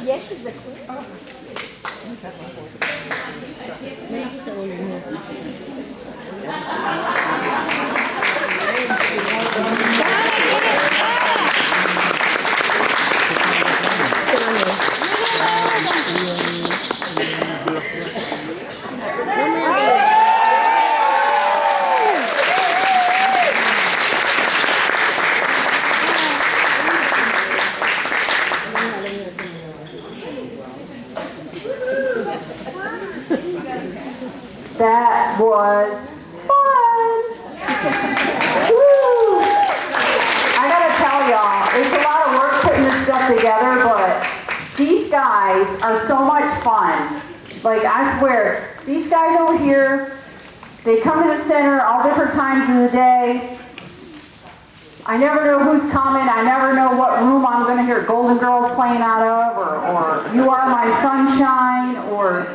Yes, she's a queen. That was fun. Woo. I gotta tell y'all, it's a lot of work putting this stuff together, but these guys are so much fun. Like, I swear, these guys over here, they come to the center all different times of the day. I never know who's coming. I never know what room I'm going to hear Golden Girls playing out of, or You Are My Sunshine, or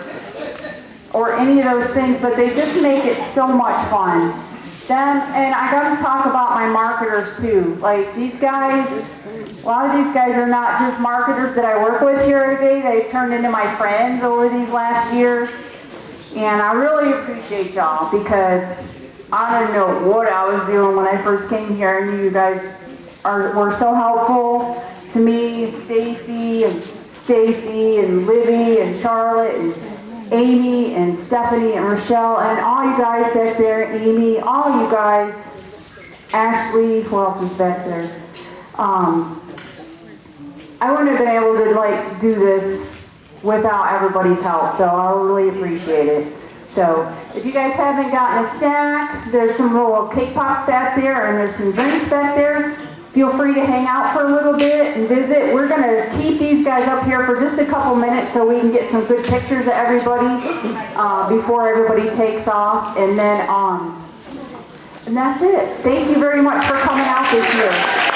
any of those things, but they just make it so much fun. And I got to talk about my marketers too. Like these guys, a lot of these guys are not just marketers that I work with here every day. They turned into my friends over these last years. And I really appreciate y'all because I didn't know what I was doing when I first came here. I knew you guys were so helpful to me, Stacy and Libby and Charlotte and Amy and Stephanie and Rochelle and all you guys back there, Amy, all you guys, Ashley, who else is back there? I wouldn't have been able to do this without everybody's help, so I really appreciate it. So if you guys haven't gotten a snack, there's some little cake pops back there and there's some drinks back there. Feel free to hang out for a little bit and visit. We're going to keep these guys up here for just a couple minutes so we can get some good pictures of everybody before everybody takes off. And then, and that's it. Thank you very much for coming out this year.